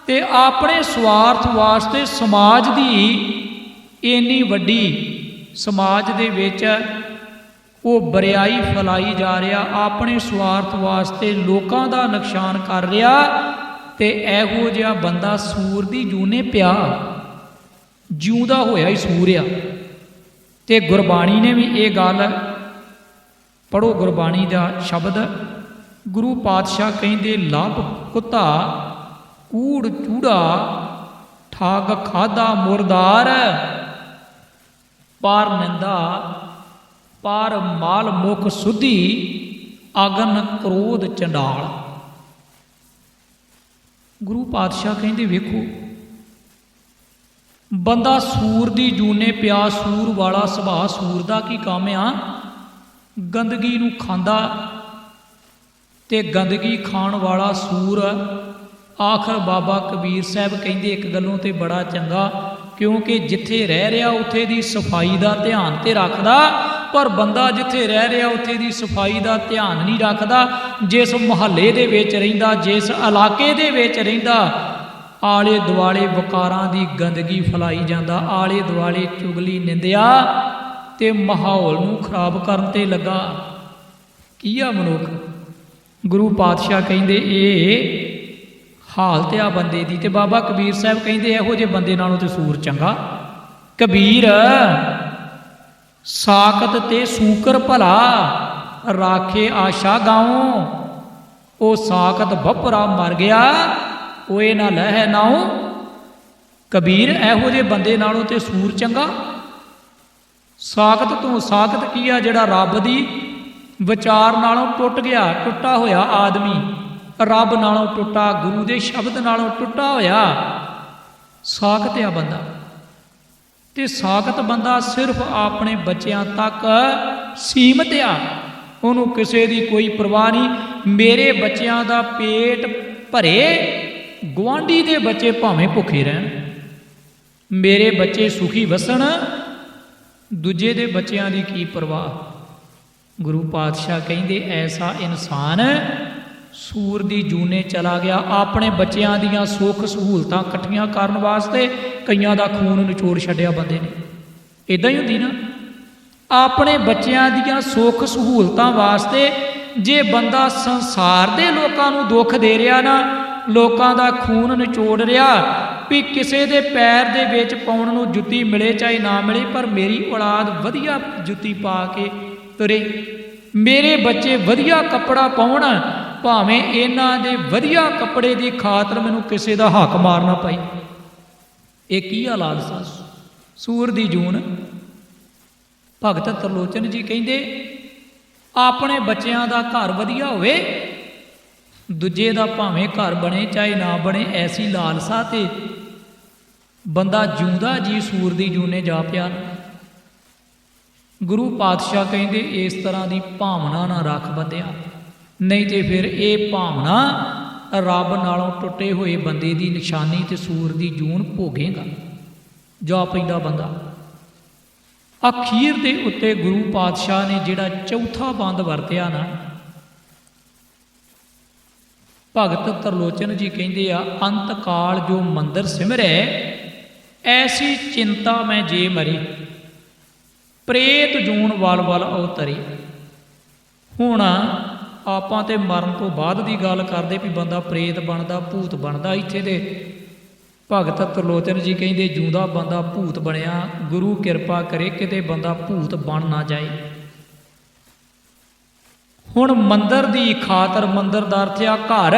ਤੇ ਆਪਣੇ ਸਵਾਰਥ ਵਾਸਤੇ ਸਮਾਜ ਦੀ ਇੰਨੀ ਵੱਡੀ ਸਮਾਜ ਦੇ ਵਿੱਚ ਉਹ ਬਰਿਆਈ ਫੈਲਾਈ ਜਾ ਰਿਹਾ, ਆਪਣੇ ਸਵਾਰਥ ਵਾਸਤੇ ਲੋਕਾਂ ਦਾ ਨੁਕਸਾਨ ਕਰ ਰਿਹਾ, ਤੇ ਇਹੋ ਜਿਹਾ ਬੰਦਾ ਸੂਰ ਦੀ ਜੂਨੇ ਪਿਆ, ਜਿਉਂਦਾ ਹੋਇਆ ਹੀ ਸੂਰ ਆ। ਤੇ ਗੁਰਬਾਣੀ ਨੇ ਵੀ ਇਹ ਗੱਲ, ਪੜ੍ਹੋ ਗੁਰਬਾਣੀ ਦਾ ਸ਼ਬਦ, ਗੁਰੂ ਪਾਤਸ਼ਾਹ ਕਹਿੰਦੇ ਲੱਭ ਕੁੱਤਾ ਕੂੜ ਚੂੜਾ ਠੱਗ ਖਾਦਾ ਮੁਰਦਾਰ, ਪਰ ਨਿੰਦਾ ਪਰ ਮਾਲ ਮੁਖ ਸੁਧੀ ਅਗਨ ਕ੍ਰੋਧ ਚੰਡਾਲ। ਗੁਰੂ ਪਾਤਸ਼ਾਹ ਕਹਿੰਦੇ ਵੇਖੋ, ਬੰਦਾ ਸੂਰ ਦੀ ਜੂਨੇ ਪਿਆ, ਸੂਰ ਵਾਲਾ ਸੁਭਾਅ, ਸੂਰ ਦਾ ਕੀ ਕੰਮ ਆ? ਗੰਦਗੀ ਨੂੰ ਖਾਂਦਾ, ਤੇ ਗੰਦਗੀ ਖਾਣ ਵਾਲਾ ਸੂਰ। ਆਖਰ ਬਾਬਾ ਕਬੀਰ ਸਾਹਿਬ ਕਹਿੰਦੇ ਇੱਕ ਗੱਲੋਂ ਤੇ ਬੜਾ ਚੰਗਾ, ਕਿਉਂਕਿ ਜਿੱਥੇ ਰਹਿ ਰਿਹਾ ਉੱਥੇ ਦੀ ਸਫਾਈ ਦਾ ਧਿਆਨ ਤੇ ਰੱਖਦਾ, ਪਰ ਬੰਦਾ ਜਿੱਥੇ ਰਹਿ ਰਿਹਾ ਉੱਥੇ ਦੀ ਸਫਾਈ ਦਾ ਧਿਆਨ ਨਹੀਂ ਰੱਖਦਾ। ਜਿਸ ਮੁਹੱਲੇ ਦੇ ਵਿੱਚ ਰਹਿੰਦਾ, ਜਿਸ ਇਲਾਕੇ ਦੇ ਵਿੱਚ ਰਹਿੰਦਾ, ਆਲੇ ਦੁਆਲੇ ਵਕਾਰਾਂ ਦੀ ਗੰਦਗੀ ਫੈਲਾਈ ਜਾਂਦਾ, ਆਲੇ ਦੁਆਲੇ ਚੁਗਲੀ ਨਿੰਦਿਆ ਤੇ ਮਾਹੌਲ ਨੂੰ ਖਰਾਬ ਕਰਨ ਤੇ ਲੱਗਾ। ਕੀ ਆ ਮਨੁੱਖ? ਗੁਰੂ ਪਾਤਸ਼ਾਹ ਕਹਿੰਦੇ ਇਹ ਹਾਲਤ ਆ ਬੰਦੇ ਦੀ। ਤੇ ਬਾਬਾ ਕਬੀਰ ਸਾਹਿਬ ਕਹਿੰਦੇ ਇਹੋ ਜਿਹੇ ਬੰਦੇ ਨਾਲੋਂ ਤੇ ਸੂਰ ਚੰਗਾ। ਕਬੀਰ ਸਾਕਤ ਤੇ ਸੂਕਰ ਭਲਾ, ਰਾਖੇ ਆਸ਼ਾ ਗਾਉ, ਉਹ ਸਾਕਤ ਬਪਰਾ ਮਰ ਗਿਆ, ਓਏ ਨਾ ਲਹਿ ਨਾਉ। ਕਬੀਰ ਇਹੋ ਜਿਹੇ ਬੰਦੇ ਨਾਲੋਂ ਤੇ ਸੂਰ ਚੰਗਾ। ਸਾਕਤ ਤੋਂ, ਸਾਕਤ ਕੀ ਆ? ਜਿਹੜਾ ਰੱਬ ਦੀ ਵਿਚਾਰ ਨਾਲੋਂ ਟੁੱਟ ਗਿਆ, ਟੁੱਟਾ ਹੋਇਆ ਆਦਮੀ, ਰੱਬ ਨਾਲੋਂ ਟੁੱਟਾ, ਗੁਰੂ ਦੇ ਸ਼ਬਦ ਨਾਲੋਂ ਟੁੱਟਾ ਹੋਇਆ, ਸਾਕਤ ਆ ਬੰਦਾ। ਤੇ ਸਾਕਤ ਬੰਦਾ ਸਿਰਫ ਆਪਣੇ ਬੱਚਿਆਂ ਤੱਕ ਸੀਮਤ ਆ, ਉਹਨੂੰ ਕਿਸੇ ਦੀ ਕੋਈ ਪਰਵਾਹ ਨਹੀਂ। ਮੇਰੇ ਬੱਚਿਆਂ ਦਾ ਪੇਟ ਭਰੇ, ਗੁਆਂਢੀ ਦੇ ਬੱਚੇ ਭਾਵੇਂ ਭੁੱਖੇ ਰਹਿਣ, ਮੇਰੇ ਬੱਚੇ ਸੁਖੀ ਵਸਣ, ਦੂਜੇ ਦੇ ਬੱਚਿਆਂ ਦੀ ਕੀ ਪਰਵਾਹ। ਗੁਰੂ ਪਾਤਸ਼ਾਹ ਕਹਿੰਦੇ ਐਸਾ ਇਨਸਾਨ ਸੂਰ ਦੀ ਜੂਨੇ ਚਲਾ ਗਿਆ। ਆਪਣੇ ਬੱਚਿਆਂ ਦੀਆਂ ਸੁੱਖ ਸਹੂਲਤਾਂ ਇਕੱਠੀਆਂ ਕਰਨ ਵਾਸਤੇ ਕਈਆਂ ਦਾ ਖੂਨ ਨਿਚੋੜ ਛੱਡਿਆ ਬੰਦੇ ਨੇ। ਇਦਾਂ ਹੀ ਹੁੰਦੀ ਨਾ, ਆਪਣੇ ਬੱਚਿਆਂ ਦੀਆਂ ਸੁੱਖ ਸਹੂਲਤਾਂ ਵਾਸਤੇ ਜੇ ਬੰਦਾ ਸੰਸਾਰ ਦੇ ਲੋਕਾਂ ਨੂੰ ਦੁੱਖ ਦੇ ਰਿਹਾ ਨਾ, ਲੋਕਾਂ ਦਾ ਖੂਨ ਨਿਚੋੜ ਰਿਹਾ, ਵੀ ਕਿਸੇ ਦੇ ਪੈਰ ਦੇ ਵਿੱਚ ਪਾਉਣ ਨੂੰ ਜੁੱਤੀ ਮਿਲੇ ਚਾਹੇ ਨਾ ਮਿਲੇ, ਪਰ ਮੇਰੀ ਔਲਾਦ ਵਧੀਆ ਜੁੱਤੀ ਪਾ ਕੇ ਤੁਰੇ, ਮੇਰੇ ਬੱਚੇ ਵਧੀਆ ਕੱਪੜਾ ਪਾਉਣ, ਭਾਵੇਂ ਇਹਨਾਂ ਦੇ ਵਧੀਆ ਕੱਪੜੇ ਦੀ ਖਾਤਰ ਮੈਨੂੰ ਕਿਸੇ ਦਾ ਹੱਕ ਮਾਰਨਾ ਪਏ। ਇਹ ਕੀ ਹਾਲਾਤ ਸਨ ਸੂਰ ਦੀ ਜੂਨ। ਭਗਤ ਤਰਲੋਚਨ ਜੀ ਕਹਿੰਦੇ ਆਪਣੇ ਬੱਚਿਆਂ ਦਾ ਘਰ ਵਧੀਆ ਹੋਵੇ, ਦੂਜੇ ਦਾ ਭਾਵੇਂ ਘਰ ਬਣੇ ਚਾਹੇ ਨਾ ਬਣੇ, ਐਸੀ ਲਾਲਸਾ ਤੇ ਬੰਦਾ ਜਿਉਂਦਾ ਜੀ ਸੂਰ ਦੀ ਜੂਨੇ ਜਾ ਪਿਆ। ਗੁਰੂ ਪਾਤਸ਼ਾਹ ਕਹਿੰਦੇ ਇਸ ਤਰ੍ਹਾਂ ਦੀ ਭਾਵਨਾ ਨਾ ਰੱਖ ਬੰਦਿਆ, ਨਹੀਂ ਤੇ ਫਿਰ ਇਹ ਭਾਵਨਾ ਰੱਬ ਨਾਲੋਂ ਟੁੱਟੇ ਹੋਏ ਬੰਦੇ ਦੀ ਨਿਸ਼ਾਨੀ ਤੇ ਸੂਰ ਦੀ ਜੂਨ ਭੋਗੇਗਾ, ਜਾ ਪੈਂਦਾ ਬੰਦਾ। ਅਖੀਰ ਦੇ ਉੱਤੇ ਗੁਰੂ ਪਾਤਸ਼ਾਹ ਨੇ ਜਿਹੜਾ ਚੌਥਾ ਬੰਦ ਵਰਤਿਆ ਨਾ, ਭਗਤ ਤਰਲੋਚਨ ਜੀ ਕਹਿੰਦੇ ਆ, ਅੰਤ ਕਾਲ ਜੋ ਮੰਦਰ ਸਿਮਰੈ, ਐਸੀ ਚਿੰਤਾ ਮੈਂ ਜੇ ਮਰੀ, ਪ੍ਰੇਤ ਜੂਨ ਵਲ ਵਲ ਅਵਤਰੀ। ਹੁਣ ਆਪਾਂ ਤੇ ਮਰਨ ਤੋਂ ਬਾਅਦ ਦੀ ਗੱਲ ਕਰਦੇ ਵੀ ਬੰਦਾ ਪ੍ਰੇਤ ਬਣਦਾ, ਭੂਤ ਬਣਦਾ। ਇੱਥੇ ਦੇ ਭਗਤ ਤਰਲੋਚਨ ਜੀ ਕਹਿੰਦੇ ਜਿਉਂਦਾ ਬੰਦਾ ਭੂਤ ਬਣਿਆ। ਗੁਰੂ ਕਿਰਪਾ ਕਰੇ ਕਿਤੇ ਬੰਦਾ ਭੂਤ ਬਣ ਨਾ ਜਾਏ। ਹੁਣ ਮੰਦਰ ਦੀ ਖਾਤਰ, ਮੰਦਰ ਦਾ ਅਰਥ ਆ ਘਰ,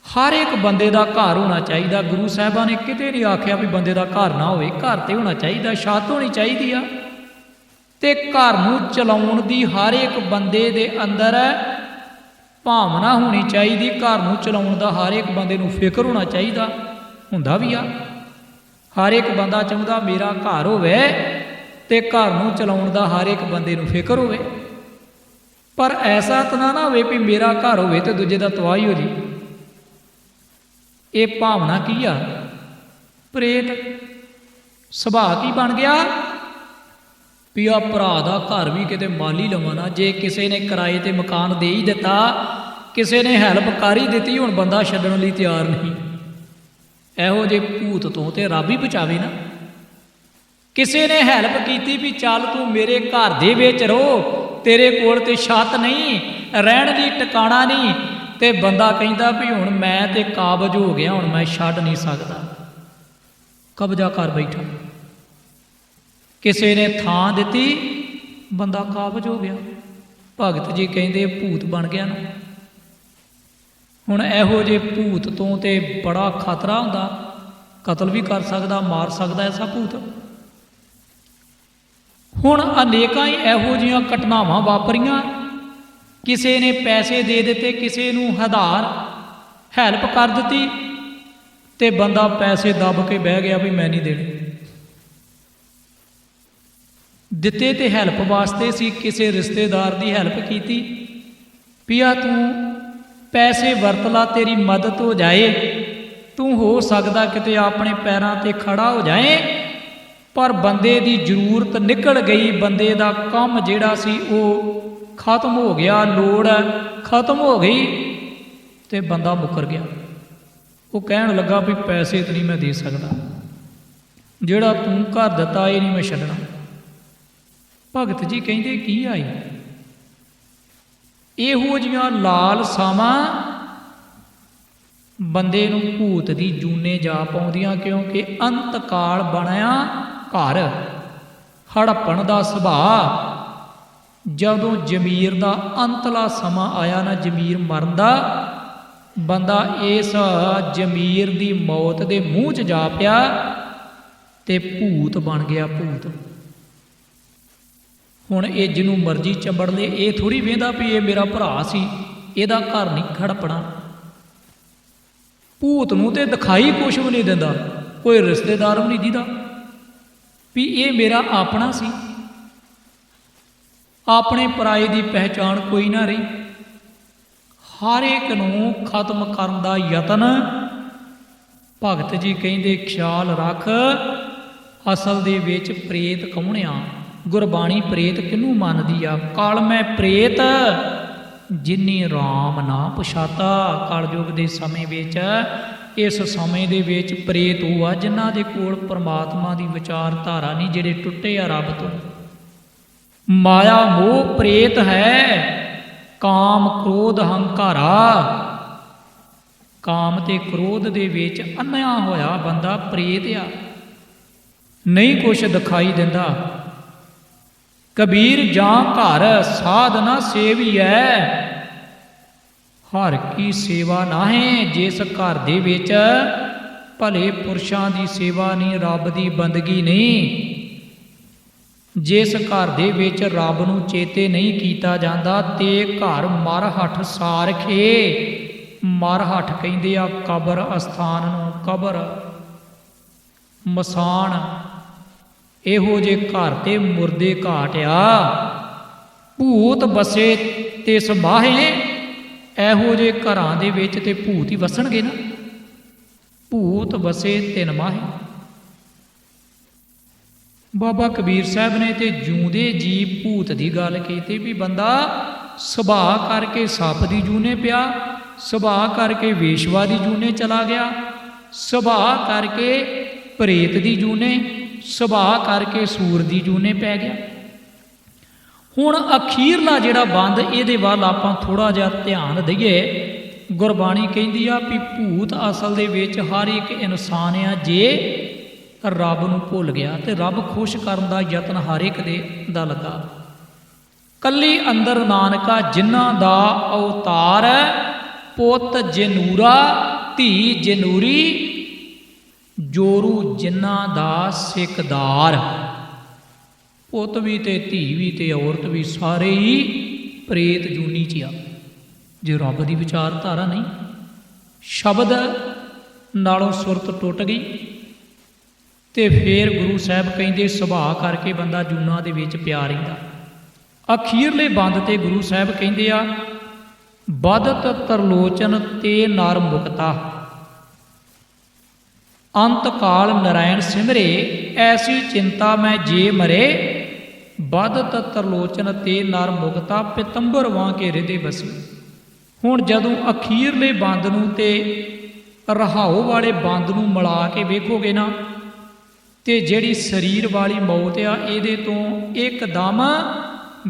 ਹਰ ਇੱਕ ਬੰਦੇ ਦਾ ਘਰ ਹੋਣਾ ਚਾਹੀਦਾ। ਗੁਰੂ ਸਾਹਿਬਾਂ ਨੇ ਕਿਤੇ ਨਹੀਂ ਆਖਿਆ ਵੀ ਬੰਦੇ ਦਾ ਘਰ ਨਾ ਹੋਵੇ, ਘਰ ਤੇ ਹੋਣਾ ਚਾਹੀਦਾ, ਛੱਤ ਹੋਣੀ ਚਾਹੀਦੀ ਆ। ਤੇ ਘਰ ਨੂੰ ਚਲਾਉਣ ਦੀ ਹਰ ਇੱਕ ਬੰਦੇ ਦੇ ਅੰਦਰ ਭਾਵਨਾ ਹੋਣੀ ਚਾਹੀਦੀ। ਘਰ ਨੂੰ ਚਲਾਉਣ ਦਾ ਹਰ ਇੱਕ ਬੰਦੇ ਨੂੰ ਫਿਕਰ ਹੋਣਾ ਚਾਹੀਦਾ, ਹੁੰਦਾ ਵੀ ਆ। ਹਰ ਇੱਕ ਬੰਦਾ ਚਾਹੁੰਦਾ ਮੇਰਾ ਘਰ ਹੋਵੇ, ਤੇ ਘਰ ਨੂੰ ਚਲਾਉਣ ਦਾ ਹਰ ਇੱਕ ਬੰਦੇ ਨੂੰ ਫਿਕਰ ਹੋਵੇ। ਪਰ ਐਸਾ ਤਾਂ ਨਾ ਹੋਵੇ ਵੀ ਮੇਰਾ ਘਰ ਹੋਵੇ ਤੇ ਦੂਜੇ ਦਾ ਤਬਾਹੀ ਹੋ ਜੇ। ਇਹ ਭਾਵਨਾ ਕੀ ਆ? ਪ੍ਰੇਤ ਸੁਭਾਅ ਕੀ ਬਣ ਗਿਆ ਵੀ ਆ ਭਰਾ ਦਾ ਘਰ ਵੀ ਕਿਤੇ ਮਾਲੀ ਲਵਾਂ ਨਾ। ਜੇ ਕਿਸੇ ਨੇ ਕਿਰਾਏ ਤੇ ਮਕਾਨ ਦੇ ਹੀ ਦਿੱਤਾ, ਕਿਸੇ ਨੇ ਹੈਲਪ ਕਰ ਹੀ ਦਿੱਤੀ, ਹੁਣ ਬੰਦਾ ਛੱਡਣ ਲਈ ਤਿਆਰ ਨਹੀਂ। ਇਹੋ ਜਿਹੇ ਭੂਤ ਤੋਂ ਤੇ ਰੱਬ ਹੀ ਬਚਾਵੇ ਨਾ। ਕਿਸੇ ਨੇ ਹੈਲਪ ਕੀਤੀ ਵੀ ਚੱਲ ਤੂੰ ਮੇਰੇ ਘਰ ਦੇ ਵਿੱਚ ਰਹੋ, ਤੇਰੇ ਕੋਲ ਤੇ ਛੱਤ ਨਹੀਂ, ਰਹਿਣ ਦੀ ਟਿਕਾਣਾ ਨਹੀਂ, ਤੇ ਬੰਦਾ ਕਹਿੰਦਾ ਵੀ ਹੁਣ ਮੈਂ ਤੇ ਕਾਬਜ ਹੋ ਗਿਆ, ਹੁਣ ਮੈਂ ਛੱਡ ਨਹੀਂ ਸਕਦਾ, ਕਬਜ਼ਾ ਕਰ ਬੈਠਾ। ਕਿਸੇ ਨੇ ਥਾਂ ਦਿੱਤੀ, ਬੰਦਾ ਕਾਬਜ ਹੋ ਗਿਆ। ਭਗਤ ਜੀ ਕਹਿੰਦੇ ਭੂਤ ਬਣ ਗਿਆ ਨਾ। ਹੁਣ ਇਹੋ ਜਿਹੇ ਭੂਤ ਤੋਂ ਤੇ ਬੜਾ ਖਤਰਾ ਹੁੰਦਾ, ਕਤਲ ਵੀ ਕਰ ਸਕਦਾ, ਮਾਰ ਸਕਦਾ ਐਸਾ ਭੂਤ। ਹੁਣ ਅਨੇਕਾਂ ਹੀ ਇਹੋ ਜਿਹੀਆਂ ਘਟਨਾਵਾਂ ਵਾਪਰੀਆਂ। ਕਿਸੇ ਨੇ ਪੈਸੇ ਦੇ ਦਿੱਤੇ, ਕਿਸੇ ਨੂੰ ਆਧਾਰ ਹੈਲਪ ਕਰ ਦਿੱਤੀ, ਤੇ ਬੰਦਾ ਪੈਸੇ ਦੱਬ ਕੇ ਬਹਿ ਗਿਆ ਵੀ ਮੈਂ ਨਹੀਂ ਦੇਣੇ। ਦਿੱਤੇ ਤੇ ਹੈਲਪ ਵਾਸਤੇ ਸੀ, ਕਿਸੇ ਰਿਸ਼ਤੇਦਾਰ ਦੀ ਹੈਲਪ ਕੀਤੀ ਵੀ ਆ ਤੂੰ ਪੈਸੇ ਵਰਤ ਲਾ, ਤੇਰੀ ਮਦਦ ਹੋ ਜਾਏ, ਤੂੰ ਹੋ ਸਕਦਾ ਕਿਤੇ ਆਪਣੇ ਪੈਰਾਂ ਤੇ ਖੜਾ ਹੋ ਜਾਏ। ਪਰ ਬੰਦੇ ਦੀ ਜ਼ਰੂਰਤ ਨਿਕਲ ਗਈ, ਬੰਦੇ ਦਾ ਕੰਮ ਜਿਹੜਾ ਸੀ ਉਹ ਖਤਮ ਹੋ ਗਿਆ, ਲੋੜ ਖਤਮ ਹੋ ਗਈ, ਤੇ ਬੰਦਾ ਮੁੱਕਰ ਗਿਆ। ਉਹ ਕਹਿਣ ਲੱਗਾ ਵੀ ਪੈਸੇ ਤਾਂ ਨਹੀਂ ਮੈਂ ਦੇ ਸਕਦਾ, ਜਿਹੜਾ ਤੂੰ ਘਰ ਦਿੱਤਾ ਇਹ ਨਹੀਂ ਮੈਂ ਛੱਡਣਾ। ਭਗਤ ਜੀ ਕਹਿੰਦੇ ਕੀ ਆਈ? ਇਹੋ ਜਿਹੀਆਂ ਲਾਲਸਾਵਾਂ ਬੰਦੇ ਨੂੰ ਭੂਤ ਦੀ ਜੂਨੇ ਜਾ ਪਾਉਂਦੀਆਂ, ਕਿਉਂਕਿ ਅੰਤ ਕਾਲ ਬਣਿਆ ਘਰ, ਹੜੱਪਣ ਦਾ ਸੁਭਾਅ। ਜਦੋਂ ਜ਼ਮੀਰ ਦਾ ਅੰਤਲਾ ਸਮਾਂ ਆਇਆ ਨਾ, ਜ਼ਮੀਰ ਮਰਨ ਦਾ, ਬੰਦਾ ਇਸ ਜ਼ਮੀਰ ਦੀ ਮੌਤ ਦੇ ਮੂੰਹ 'ਚ ਜਾ ਪਿਆ ਤੇ ਭੂਤ ਬਣ ਗਿਆ, ਭੂਤ। ਹੁਣ ਇਹ ਜਿਹਨੂੰ ਮਰਜ਼ੀ ਚੰਬੜ ਲੇ, ਇਹ ਥੋੜ੍ਹੀ ਵੇਂਦਾ ਵੀ ਇਹ ਮੇਰਾ ਭਰਾ ਸੀ, ਇਹਦਾ ਘਰ ਨਹੀਂ ਖੜਪਣਾ। ਭੂਤ ਨੂੰ ਤੇ ਦਿਖਾਈ ਕੁਛ ਵੀ ਨਹੀਂ ਦਿੰਦਾ, ਕੋਈ ਰਿਸ਼ਤੇਦਾਰ ਵੀ ਨਹੀਂ ਦੀਦਾ ਵੀ ਇਹ ਮੇਰਾ ਆਪਣਾ ਸੀ। ਆਪਣੇ ਪਰਾਏ ਦੀ ਪਹਿਚਾਣ ਕੋਈ ਨਾ ਰਹੀ। ਹਰ ਇੱਕ ਨੂੰ ਖਤਮ ਕਰਨ ਦਾ ਯਤਨ। ਭਗਤ ਜੀ ਕਹਿੰਦੇ ਖਿਆਲ ਰੱਖ, ਅਸਲ ਦੇ ਵਿੱਚ ਪ੍ਰੇਤ ਕੌਣ ਆ? ਗੁਰਬਾਣੀ ਪ੍ਰੇਤ ਕਿਹਨੂੰ ਮੰਨਦੀ ਆ? ਕਲ ਮੈਂ ਪ੍ਰੇਤ ਜਿਨੀ ਰਾਮ ਨਾ ਪਛਾਤਾ। ਕਲਯੁਗ ਦੇ ਸਮੇਂ ਵਿੱਚ, ਇਸ ਸਮੇਂ ਦੇ ਵਿੱਚ ਪ੍ਰੇਤ ਉਹ ਆ ਜਿਨ੍ਹਾਂ ਦੇ ਕੋਲ ਪਰਮਾਤਮਾ ਦੀ ਵਿਚਾਰਧਾਰਾ ਨਹੀਂ, ਜਿਹੜੇ ਟੁੱਟੇ ਆ ਰੱਬ ਤੋਂ। ਮਾਇਆ ਮੋਹ ਪ੍ਰੇਤ ਹੈ, ਕਾਮ ਕ੍ਰੋਧ ਹੰਕਾਰਾ। ਕਾਮ ਤੇ ਕ੍ਰੋਧ ਦੇ ਵਿੱਚ ਅੰਨ੍ਹਿਆ ਹੋਇਆ ਬੰਦਾ ਪ੍ਰੇਤ ਆ, ਨਹੀਂ ਕੁਛ ਦਿਖਾਈ ਦਿੰਦਾ। ਕਬੀਰ ਜਾਂ ਘਰ ਸਾਧ ਨਾ ਸੇਵੀਐ, ਹਰ ਕੀ ਸੇਵਾ ਨਾਹੀਂ। ਜਿਸ ਘਰ ਦੇ ਵਿੱਚ ਭਲੇ ਪੁਰਸ਼ਾਂ ਦੀ ਸੇਵਾ ਨਹੀਂ, ਰੱਬ ਦੀ ਬੰਦਗੀ ਨਹੀਂ, ਜਿਸ ਘਰ ਦੇ ਵਿੱਚ ਰੱਬ ਨੂੰ ਚੇਤੇ ਨਹੀਂ ਕੀਤਾ ਜਾਂਦਾ, ਤੇ ਘਰ ਮਰ ਹੱਠ ਸਾਰਖੇ। ਮਰ ਹੱਠ ਕਹਿੰਦੇ ਆ ਕਬਰ ਅਸਥਾਨ ਨੂੰ, ਕਬਰ ਮਸਾਨ। ਇਹੋ ਜੇ ਘਰ ਤੇ ਮੁਰਦੇ ਘਾਟ ਆ। ਭੂਤ ਬਸੇ ਤੇ ਸਮਾਹੇ, ਇਹੋ ਜੇ ਘਰਾਂ ਦੇ ਵਿੱਚ ਤੇ ਭੂਤ ਹੀ ਵਸਣਗੇ ਨਾ। ਭੂਤ ਬਸੇ ਤਿੰਨ ਮਾਹੇ। ਬਾਬਾ ਕਬੀਰ ਸਾਹਿਬ ਨੇ ਤੇ ਜਿਉਂਦੇ ਜੀ ਭੂਤ ਦੀ ਗੱਲ ਕੀਤੀ ਵੀ ਬੰਦਾ ਸੁਭਾਅ ਕਰਕੇ ਸੱਪ ਦੀ ਜੂਨੇ ਪਿਆ, ਸੁਭਾਅ ਕਰਕੇ ਵੇਸ਼ਵਾ ਦੀ ਜੂਨੇ ਚਲਾ ਗਿਆ, ਸੁਭਾਅ ਕਰਕੇ ਪ੍ਰੇਤ ਦੀ ਜੂਨੇ, ਸੁਭਾਅ ਕਰਕੇ ਸੂਰ ਦੀ ਜੂਨੇ ਪੈ ਗਿਆ। ਹੁਣ ਅਖੀਰਲਾ ਜਿਹੜਾ ਬੰਦ, ਇਹਦੇ ਵੱਲ ਆਪਾਂ ਥੋੜ੍ਹਾ ਜਿਹਾ ਧਿਆਨ ਦਈਏ। ਗੁਰਬਾਣੀ ਕਹਿੰਦੀ ਆ ਵੀ ਭੂਤ ਅਸਲ ਦੇ ਵਿੱਚ ਹਰ ਇੱਕ ਇਨਸਾਨ ਆ, ਜੇ ਰੱਬ ਨੂੰ ਭੁੱਲ ਗਿਆ ਤੇ ਰੱਬ ਖੁਸ਼ ਕਰਨ ਦਾ ਯਤਨ ਹਰ ਇੱਕ ਦਾ ਲੱਗਾ। ਕੱਲੀ ਅੰਦਰ ਨਾਨਕਾ ਜਿਨ੍ਹਾਂ ਦਾ ਅਵਤਾਰ ਪੁੱਤ ਜਨੂਰਾ, ਧੀ ਜਨੂਰੀ ਜੋਰੂ ਜਿਨ੍ਹਾਂ ਦਾ ਸਿਕਦਾਰ। ਪੁੱਤ ਵੀ ਤੇ ਧੀ ਵੀ ਤੇ ਔਰਤ ਵੀ ਸਾਰੇ ਹੀ ਪ੍ਰੇਤ ਜੂਨੀ 'ਚ ਆ। ਜੇ ਰੱਬ ਦੀ ਵਿਚਾਰਧਾਰਾ ਨਹੀਂ, ਸ਼ਬਦ ਨਾਲੋਂ ਸੁਰਤ ਟੁੱਟ ਗਈ ਤੇ ਫੇਰ ਗੁਰੂ ਸਾਹਿਬ ਕਹਿੰਦੇ ਸੁਭਾਅ ਕਰਕੇ ਬੰਦਾ ਜੂਨਾਂ ਦੇ ਵਿੱਚ ਪਿਆ ਰਹਿੰਦਾ। ਅਖੀਰਲੇ ਬੰਦ ਤੇ ਗੁਰੂ ਸਾਹਿਬ ਕਹਿੰਦੇ ਆ ਬਦਤ ਤਰਲੋਚਨ ਤੇ ਨਰ ਮੁਕਤਾ, ਅੰਤ ਕਾਲ ਨਰਾਇਣ ਸਿਮਰੇ, ਐਸੀ ਚਿੰਤਾ ਮੈਂ ਜੇ ਮਰੇ, ਬਦਤ ਤਰਲੋਚਨ ਤੇ ਨਰ ਮੁਕਤਾ, ਪਿਤੰਬਰ ਵਾਂ ਕੇ ਹਿਰਦੇ ਬਸੀ। ਹੁਣ ਜਦੋਂ ਅਖੀਰਲੇ ਬੰਦ ਨੂੰ ਤੇ ਰਹਾਉ ਵਾਲੇ ਬੰਦ ਨੂੰ ਮਿਲਾ ਕੇ ਵੇਖੋਗੇ ਨਾ, ਤੇ ਜਿਹੜੀ ਸਰੀਰ ਵਾਲੀ ਮੌਤ ਆ ਇਹਦੇ ਤੋਂ ਇੱਕਦਮ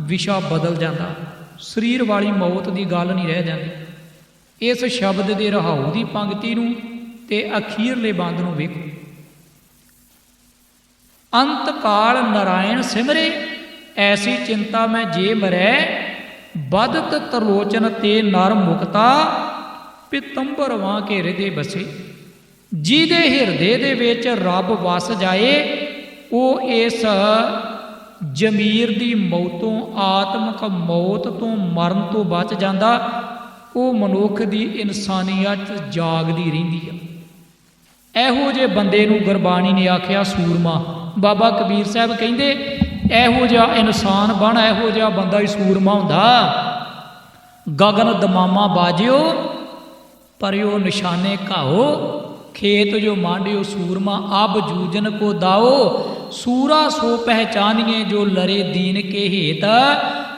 ਵਿਸ਼ਾ ਬਦਲ ਜਾਂਦਾ। ਸਰੀਰ ਵਾਲੀ ਮੌਤ ਦੀ ਗੱਲ ਨਹੀਂ ਰਹਿ ਜਾਂਦੀ। ਇਸ ਸ਼ਬਦ ਦੇ ਰਹਾਉ ਦੀ ਪੰਕਤੀ ਨੂੰ ਤੇ ਅਖੀਰਲੇ ਬੰਦ ਨੂੰ ਵੇਖੋ। ਅੰਤ ਕਾਲ ਨਰਾਇਣ ਸਿਮਰੇ, ਐਸੀ ਚਿੰਤਾ ਮੈਂ ਜੇ ਮਰੈ, ਬਦਤ ਤਰਲੋਚਨ ਤੇ ਨਰ ਮੁਕਤਾ, ਪਿਤੰਬਰ ਵਾਂ ਕੇ ਹਿਰਦੇ ਬਸੇ। ਜਿਹਦੇ ਹਿਰਦੇ ਦੇ ਵਿੱਚ ਰੱਬ ਵਸ ਜਾਏ ਉਹ ਇਸ ਜ਼ਮੀਰ ਦੀ ਮੌਤੋਂ, ਆਤਮਕ ਮੌਤ ਤੋਂ, ਮਰਨ ਤੋਂ ਬਚ ਜਾਂਦਾ। ਉਹ ਮਨੁੱਖ ਦੀ ਇਨਸਾਨੀਅਤ ਜਾਗਦੀ ਰਹਿੰਦੀ ਆ। ਇਹੋ ਜਿਹੇ ਬੰਦੇ ਨੂੰ ਗੁਰਬਾਣੀ ਨੇ ਆਖਿਆ ਸੂਰਮਾ। ਬਾਬਾ ਕਬੀਰ ਸਾਹਿਬ ਕਹਿੰਦੇ ਇਹੋ ਜਿਹਾ ਇਨਸਾਨ ਬਣ, ਇਹੋ ਜਿਹਾ ਬੰਦਾ ਹੀ ਸੂਰਮਾ ਹੁੰਦਾ। ਗਗਨ ਦਮਾਮਾ ਬਾਜਿਓ ਪਰਿਓ ਨਿਸ਼ਾਨੇ ਘਾਓ, खेत जो मांडियो सूरमा अब जूजन को दाओ, सूरा सो पहचानिए जो लरे दीन के हेत,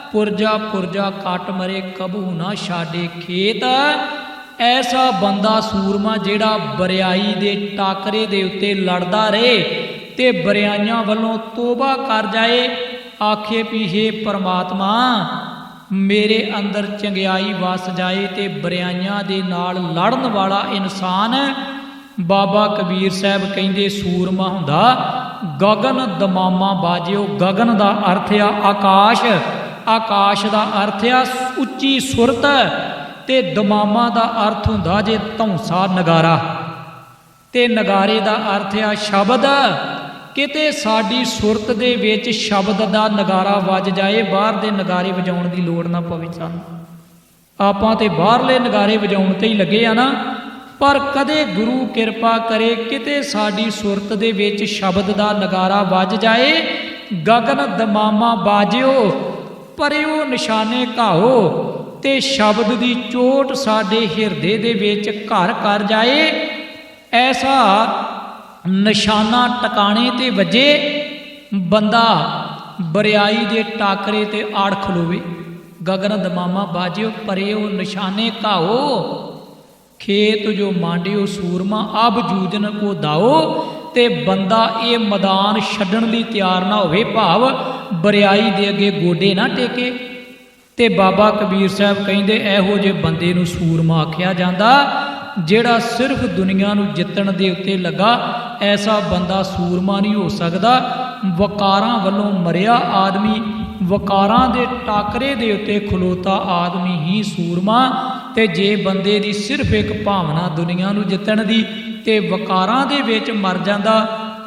पुरजा पुरजा काट मरे कबू ना छाडे खेत। ऐसा बंदा सूरमा जेड़ा बरियाई दे टाकरे दे उत्ते लड़दा रहे ते बरियाइयां वल्लों तोबा कर जाए, आखे भी हे परमात्मा मेरे अंदर चंगियाई वस जाए, ते बरियाइयां दे नाल लड़न वाला इंसान बाबा कबीर साहब कहते सूरमा हुंदा। गगन दमामा बाजिओ, गगन का अर्थ आ आकाश, आकाश का अर्थ आ उच्ची सुरत, ते दमामा का अर्थ हुंदा जे धौंसा नगारा, ते नगारे का अर्थ आ शब्द। किते साडी सुरत दे विच शब्द का नगारा वज जाए, बाहर दे नगारे वजाउण दी लोड़ ना पवे सानूं। आपां ते बाहरले नगारे वजाउण ते ही लगे आ ना, पर कदे गुरु किरपा करे किते साडी सुरत दे विच शब्द दा नगारा वज जाए। गगन दमामा बाजिओ परिओ निशाने घाओ, ते शब्द दी चोट साडे हिरदे दे विच घर कर जाए। ऐसा निशाना टकाने ते वजे, बंदा बरियाई दे टाकरे ते आड़ खलोवे। गगन दमामा बाजिओ परिओ निशाने घाओ, खेत जो मांडियो सूरमा अब जूजन को दाओ, ते बंदा ये मैदान छड्डण लई तैयार ना होवे, भाव बरियाई दे अगे गोडे ना टेके। ते बाबा कबीर साहब कहंदे इहो जे बंदे नूं सूरमा आखिया जांदा जिहड़ा सिर्फ दुनिया नूं जितण दे उत्ते लगा। ऐसा बंदा सूरमा नहीं हो सकदा। वकारां वल्लों मरिया आदमी, वकारां दे टाकरे दे उत्ते खलोता आदमी ही सूरमा। ते जे बंदे दी सिर्फ एक भावना दुनिया नूं जितण दी ते वकारां दे विच मर जांदा,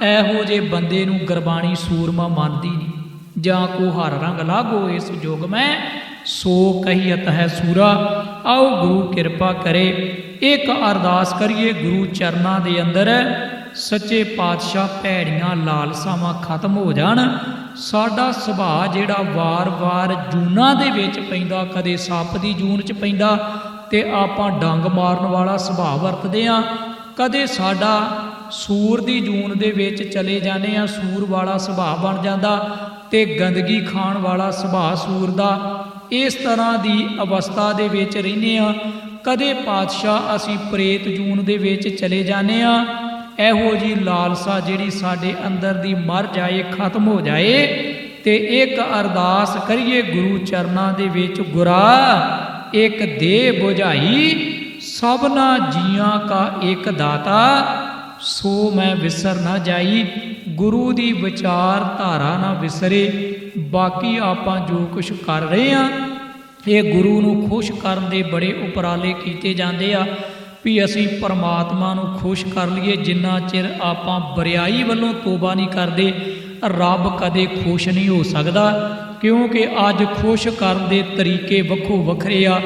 इहो जे बंदे नूं गुरबाणी सूरमा मनदी नहीं। जां को हर रंग लागो इस जुग में सो कहियत है सूरा। आओ गुरु किरपा करे, एक अरदास करिए गुरु चरनां दे अंदर। सच्चे पातशाह भैड़ियां लालसावां खत्म हो जाण। साडा सुभाਅ जिहड़ा वार-वार जूनां दे विच पैंदा, कदे सੱਪ ਦੀ ਜੂਨ 'ਚ पैंदा ते आपां डंग मारन वाला सुभाਅ वरतदे आ, कदे साडा सूर दी जून दे विच चले जाने आ, सूर वाला सुभाਅ बन जांदा ते गंदगी खाण वाला सुभाਅ सूर दा। इस तरह दी अवस्था दे विच रहिंदे आ। कदे पातशाह असीं प्रेत जून दे विच चले जाने आ। ਇਹੋ जी लालसा जिहड़ी साडे अंदर दी मर जाए, खत्म हो जाए। ते एक अरदास करिए गुरु चरनां दे विच, गुरा एक दे बुझाई सबना जियां का एक दाता, सो मैं विसर ना जाई। गुरु दी विचार धारा ना विसरे। बाकी आपां जो कुछ कर रहे हैं ये गुरु नूं खुश करन दे बड़े उपराले कीते जांदे आ। ਵੀ ਅਸੀਂ ਪਰਮਾਤਮਾ ਨੂੰ ਖੁਸ਼ ਕਰ ਲਈਏ। ਜਿੰਨਾ ਚਿਰ ਆਪਾਂ ਬਰਿਆਈ ਵੱਲੋਂ ਤੋਬਾ ਨਹੀਂ ਕਰਦੇ, ਰੱਬ ਕਦੇ ਖੁਸ਼ ਨਹੀਂ ਹੋ ਸਕਦਾ, ਕਿਉਂਕਿ ਅੱਜ ਖੁਸ਼ ਕਰਨ ਦੇ ਤਰੀਕੇ ਵੱਖੋ ਵੱਖਰੇ ਆ,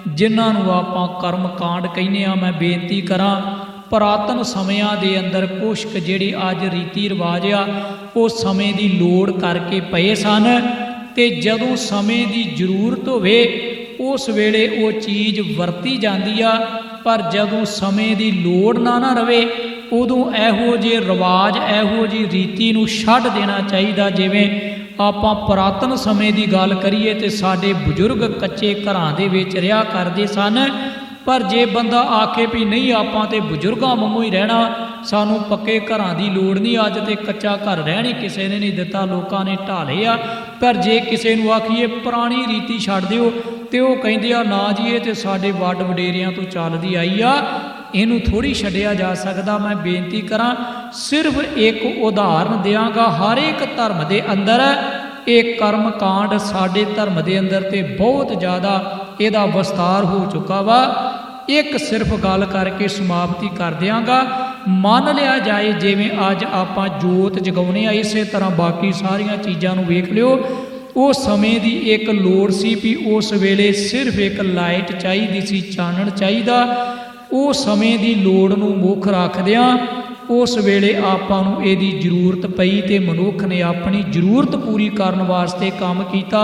ਜਿਨ੍ਹਾਂ ਨੂੰ ਆਪਾਂ ਕਰਮ ਕਾਂਡ ਕਹਿੰਦੇ ਆ। ਮੈਂ ਬੇਨਤੀ ਕਰਾਂ, ਪੁਰਾਤਨ ਸਮਿਆਂ ਦੇ ਅੰਦਰ ਕੁਛ ਕੁ ਜਿਹੜੇ ਅੱਜ ਰੀਤੀ ਰਿਵਾਜ ਆ ਉਹ ਸਮੇਂ ਦੀ ਲੋੜ ਕਰਕੇ ਪਏ ਸਨ, ਤੇ ਜਦੋਂ ਸਮੇਂ ਦੀ ਜ਼ਰੂਰਤ ਹੋਵੇ ਉਸ ਵੇਲੇ ਉਹ ਚੀਜ਼ ਵਰਤੀ ਜਾਂਦੀ ਆ, ਪਰ ਜਦੋਂ ਸਮੇਂ ਦੀ ਲੋੜ ਨਾ ਰਵੇ ਉਦੋਂ ਇਹੋ ਜਿਹੇ ਰਿਵਾਜ, ਇਹੋ ਜਿਹੀ ਰੀਤੀ ਨੂੰ ਛੱਡ ਦੇਣਾ ਚਾਹੀਦਾ। ਜਿਵੇਂ ਆਪਾਂ ਪੁਰਾਤਨ ਸਮੇਂ ਦੀ ਗੱਲ ਕਰੀਏ ਤੇ ਸਾਡੇ ਬਜ਼ੁਰਗ ਕੱਚੇ ਘਰਾਂ ਦੇ ਵਿੱਚ ਰਿਹਾ ਕਰਦੇ ਸਨ, ਪਰ ਜੇ ਬੰਦਾ ਆਖੇ ਵੀ ਨਹੀਂ ਆਪਾਂ ਤੇ ਬਜ਼ੁਰਗਾਂ ਵਾਂਗੂ ਹੀ ਰਹਿਣਾ, ਸਾਨੂੰ ਪੱਕੇ ਘਰਾਂ ਦੀ ਲੋੜ ਨਹੀਂ, ਅੱਜ ਤੇ ਕੱਚਾ ਘਰ ਰਹਿਣੀ ਕਿਸੇ ਨੇ ਨਹੀਂ ਦਿੱਤਾ, ਲੋਕਾਂ ਨੇ ਢਾਲੇ ਆ। ਪਰ ਜੇ ਕਿਸੇ ਨੂੰ ਆਖੀਏ ਪੁਰਾਣੀ ਰੀਤੀ ਛੱਡ ਦਿਓ ਤੇ ਉਹ ਕਹਿੰਦੇ ਆ ਨਾ ਜੀ ਇਹ ਤੇ ਸਾਡੇ ਵੱਡ ਵਡੇਰਿਆਂ ਤੋਂ ਚੱਲਦੀ ਆਈ ਆ, ਇਹਨੂੰ ਥੋੜ੍ਹੀ ਛੱਡਿਆ ਜਾ ਸਕਦਾ। ਮੈਂ ਬੇਨਤੀ ਕਰਾਂ, ਸਿਰਫ ਇੱਕ ਉਦਾਹਰਨ ਦਿਆਂਗਾ। ਹਰ ਇੱਕ ਧਰਮ ਦੇ ਅੰਦਰ ਇਹ ਕਰਮ ਕਾਂਡ ਸਾਡੇ ਧਰਮ ਦੇ ਅੰਦਰ ਤੇ ਬਹੁਤ ਜ਼ਿਆਦਾ ਇਹਦਾ ਵਿਸਤਾਰ ਹੋ ਚੁੱਕਾ ਵਾ। ਇੱਕ ਸਿਰਫ ਗੱਲ ਕਰਕੇ ਸਮਾਪਤੀ ਕਰ ਦਿਆਂਗਾ। ਮੰਨ ਲਿਆ ਜਾਏ ਜਿਵੇਂ ਅੱਜ ਆਪਾਂ ਜੋਤ ਜਗਾਉਣੇ ਆ, ਇਸੇ ਤਰ੍ਹਾਂ ਬਾਕੀ ਸਾਰੀਆਂ ਚੀਜ਼ਾਂ ਨੂੰ ਵੇਖ ਲਿਓ। ਉਹ ਸਮੇਂ ਦੀ ਇੱਕ ਲੋੜ ਸੀ ਵੀ ਉਸ ਵੇਲੇ ਸਿਰਫ ਇੱਕ ਲਾਈਟ ਚਾਹੀਦੀ ਸੀ, ਚਾਨਣ ਚਾਹੀਦਾ। ਉਹ ਸਮੇਂ ਦੀ ਲੋੜ ਨੂੰ ਮੁੱਖ ਰੱਖਦਿਆਂ ਉਸ ਵੇਲੇ ਆਪਾਂ ਨੂੰ ਇਹਦੀ ਜ਼ਰੂਰਤ ਪਈ ਤੇ ਮਨੁੱਖ ਨੇ ਆਪਣੀ ਜ਼ਰੂਰਤ ਪੂਰੀ ਕਰਨ ਵਾਸਤੇ ਕੰਮ ਕੀਤਾ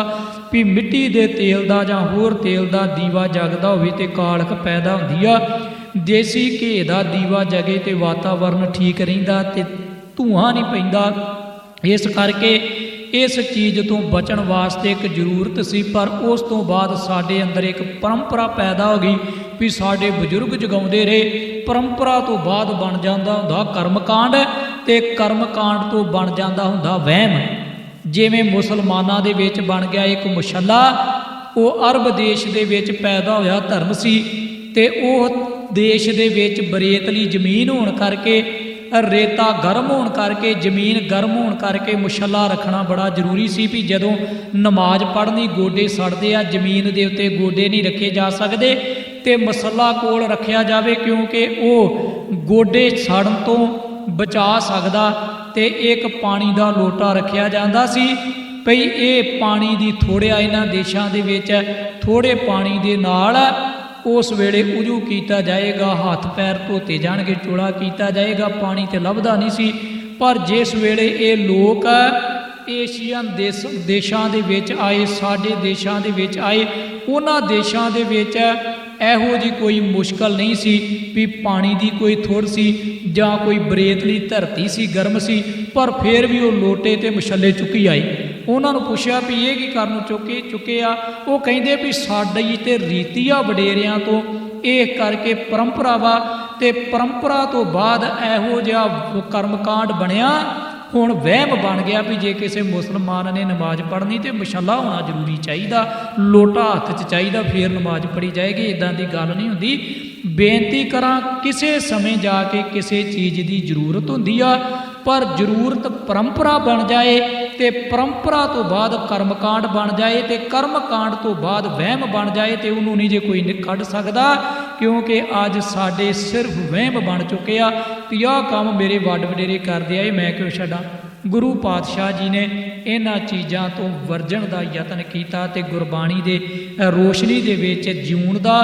ਵੀ ਮਿੱਟੀ ਦੇ ਤੇਲ ਦਾ ਜਾਂ ਹੋਰ ਤੇਲ ਦਾ ਦੀਵਾ ਜਗਦਾ ਹੋਵੇ ਤੇ ਕਾਲਖ ਪੈਦਾ ਹੁੰਦੀ ਆ। ਦੇਸੀ ਘੇ ਦਾ ਦੀਵਾ ਜਗੇ ਤੇ ਵਾਤਾਵਰਨ ਠੀਕ ਰਹਿੰਦਾ ਤੇ ਧੂਆਂ ਨਹੀਂ ਪੈਂਦਾ। ਇਸ ਕਰਕੇ ਇਸ ਚੀਜ਼ ਤੋਂ ਬਚਣ ਵਾਸਤੇ ਇੱਕ ਜ਼ਰੂਰਤ ਸੀ, ਪਰ ਉਸ ਤੋਂ ਬਾਅਦ ਸਾਡੇ ਅੰਦਰ ਇੱਕ ਪਰੰਪਰਾ ਪੈਦਾ ਹੋ ਗਈ ਵੀ ਸਾਡੇ ਬਜ਼ੁਰਗ ਜਗਾਉਂਦੇ ਰਹੇ। ਪਰੰਪਰਾ ਤੋਂ ਬਾਅਦ ਬਣ ਜਾਂਦਾ ਹੁੰਦਾ ਕਰਮਕਾਂਡ, ਤੇ ਕਰਮਕਾਂਡ ਤੋਂ ਬਣ ਜਾਂਦਾ ਹੁੰਦਾ ਵਹਿਮ। ਜਿਵੇਂ ਮੁਸਲਮਾਨਾਂ ਦੇ ਵਿੱਚ ਬਣ ਗਿਆ ਇੱਕ ਮੁਸ਼ੱਲਾ, ਉਹ ਅਰਬ ਦੇਸ਼ ਦੇ ਵਿੱਚ ਪੈਦਾ ਹੋਇਆ ਧਰਮ ਸੀ, ਤੇ ਉਹ ਦੇਸ਼ ਦੇ ਵਿੱਚ ਬਰੇਤਲੀ ਜ਼ਮੀਨ ਹੋਣ ਕਰਕੇ, ਰੇਤਾ ਗਰਮ ਹੋਣ ਕਰਕੇ, ਜ਼ਮੀਨ ਗਰਮ ਹੋਣ ਕਰਕੇ ਮੁਸ਼ੱਲਾ ਰੱਖਣਾ ਬੜਾ ਜ਼ਰੂਰੀ ਸੀ ਵੀ ਜਦੋਂ ਨਮਾਜ਼ ਪੜ੍ਹਨੀ ਗੋਡੇ ਸੜਦੇ ਆ, ਜ਼ਮੀਨ ਦੇ ਉੱਤੇ ਗੋਡੇ ਨਹੀਂ ਰੱਖੇ ਜਾ ਸਕਦੇ ਤੇ ਮਸੱਲਾ ਕੋਲ ਰੱਖਿਆ ਜਾਵੇ, ਕਿਉਂਕਿ ਉਹ ਗੋਡੇ ਸੜਨ ਤੋਂ ਬਚਾ ਸਕਦਾ। ਤੇ ਇੱਕ ਪਾਣੀ ਦਾ ਲੋਟਾ ਰੱਖਿਆ ਜਾਂਦਾ ਸੀ ਭਈ ਇਹ ਪਾਣੀ ਦੀ ਥੋੜ੍ਹਾ ਇਹਨਾਂ ਦੇਸ਼ਾਂ ਦੇ ਵਿੱਚ ਥੋੜ੍ਹੇ ਪਾਣੀ ਦੇ ਨਾਲ ਉਸ ਵੇਲੇ ਉਜੂ ਕੀਤਾ ਜਾਏਗਾ, ਹੱਥ ਪੈਰ ਧੋਤੇ ਜਾਣਗੇ, ਚੋਲਾ ਕੀਤਾ ਜਾਏਗਾ, ਪਾਣੀ ਤੇ ਲੱਭਦਾ ਨਹੀਂ ਸੀ। ਪਰ ਜਿਸ ਵੇਲੇ ਇਹ ਲੋਕ ਏਸ਼ੀਅਨ ਦੇਸ਼ਾਂ ਦੇ ਵਿੱਚ ਆਏ, ਸਾਡੇ ਦੇਸ਼ਾਂ ਦੇ ਵਿੱਚ ਆਏ, ਉਹਨਾਂ ਦੇਸ਼ਾਂ ਦੇ ਵਿੱਚ ਇਹੋ ਜਿਹੀ ਕੋਈ ਮੁਸ਼ਕਲ ਨਹੀਂ ਸੀ ਵੀ ਪਾਣੀ ਦੀ ਕੋਈ ਥੁੜ ਸੀ ਜਾਂ ਕੋਈ ਬਰੇਤਲੀ ਧਰਤੀ ਸੀ, ਗਰਮ ਸੀ, ਪਰ ਫਿਰ ਵੀ ਉਹ ਲੋਟੇ ਤੇ ਮਸ਼ੱਲੇ ਚੁੱਕੀ ਆਏ। ਉਹਨਾਂ ਨੂੰ ਪੁੱਛਿਆ ਵੀ ਇਹ ਕੀ ਕਰਨ ਨੂੰ ਚੁੱਕੇ ਆ? ਉਹ ਕਹਿੰਦੇ ਵੀ ਸਾਡੀ ਤੇ ਰੀਤੀ ਆ ਵਡੇਰਿਆਂ ਤੋਂ, ਇਹ ਕਰਕੇ ਪਰੰਪਰਾ ਵਾ, ਤੇ ਪਰੰਪਰਾ ਤੋਂ ਬਾਅਦ ਇਹੋ ਜਿਹਾ ਕਰਮਕਾਂਡ ਬਣਿਆ। ਹੁਣ ਵਹਿਮ ਬਣ ਗਿਆ ਵੀ ਜੇ ਕਿਸੇ ਮੁਸਲਮਾਨ ਨੇ ਨਮਾਜ਼ ਪੜ੍ਹਨੀ ਤੇ ਮਸ਼ੱਲਾ ਹੋਣਾ ਜ਼ਰੂਰੀ ਚਾਹੀਦਾ, ਲੋਟਾ ਹੱਥ 'ਚ ਚਾਹੀਦਾ, ਫਿਰ ਨਮਾਜ਼ ਪੜ੍ਹੀ ਜਾਏਗੀ। ਇੱਦਾਂ ਦੀ ਗੱਲ ਨਹੀਂ ਹੁੰਦੀ। ਬੇਨਤੀ ਕਰਾਂ, ਕਿਸੇ ਸਮੇਂ ਜਾ ਕੇ ਕਿਸੇ ਚੀਜ਼ ਦੀ ਜ਼ਰੂਰਤ ਹੁੰਦੀ ਆ, ਪਰ ਜ਼ਰੂਰਤ ਪਰੰਪਰਾ ਬਣ ਜਾਏ ਤੇ ਪਰੰਪਰਾ ਤੋਂ ਬਾਅਦ ਕਰਮਕਾਂਡ ਬਣ ਜਾਏ ਤੇ ਕਰਮਕਾਂਡ ਤੋਂ ਬਾਅਦ ਵਹਿਮ ਬਣ ਜਾਏ ਤੇ ਉਹਨੂੰ ਨਹੀਂ ਜੇ ਕੋਈ ਕੱਢ ਸਕਦਾ, ਕਿਉਂਕਿ ਅੱਜ ਸਾਡੇ ਸਿਰਫ ਵਹਿਮ ਬਣ ਚੁੱਕੇ ਆ ਕਿ ਆਹ ਕੰਮ ਮੇਰੇ ਵੱਡ ਵਡੇਰੇ ਕਰਦੇ ਆਏ, ਮੈਂ ਕਿਉਂ ਛੱਡਾਂ। ਗੁਰੂ ਪਾਤਸ਼ਾਹ ਜੀ ਨੇ ਇਹਨਾਂ ਚੀਜ਼ਾਂ ਤੋਂ ਵਰਜਣ ਦਾ ਯਤਨ ਕੀਤਾ ਤੇ ਗੁਰਬਾਣੀ ਦੇ ਰੋਸ਼ਨੀ ਦੇ ਵਿੱਚ ਜਿਉਣ ਦਾ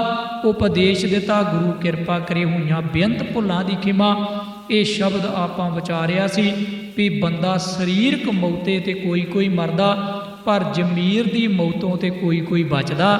ਉਪਦੇਸ਼ ਦਿੱਤਾ। ਗੁਰੂ ਕਿਰਪਾ ਕਰੇ, ਹੋਈਆਂ ਬੇਅੰਤ ਭੁੱਲਾਂ ਦੀ ਖਿਮਾ। ਇਹ ਸ਼ਬਦ ਆਪਾਂ ਵਿਚਾਰਿਆ ਸੀ ਵੀ ਬੰਦਾ ਸਰੀਰਕ ਮੌਤੇ ਤੇ ਕੋਈ ਮਰਦਾ, ਪਰ ਜ਼ਮੀਰ ਦੀ ਮੌਤੋਂ ਤੇ ਕੋਈ ਬਚਦਾ।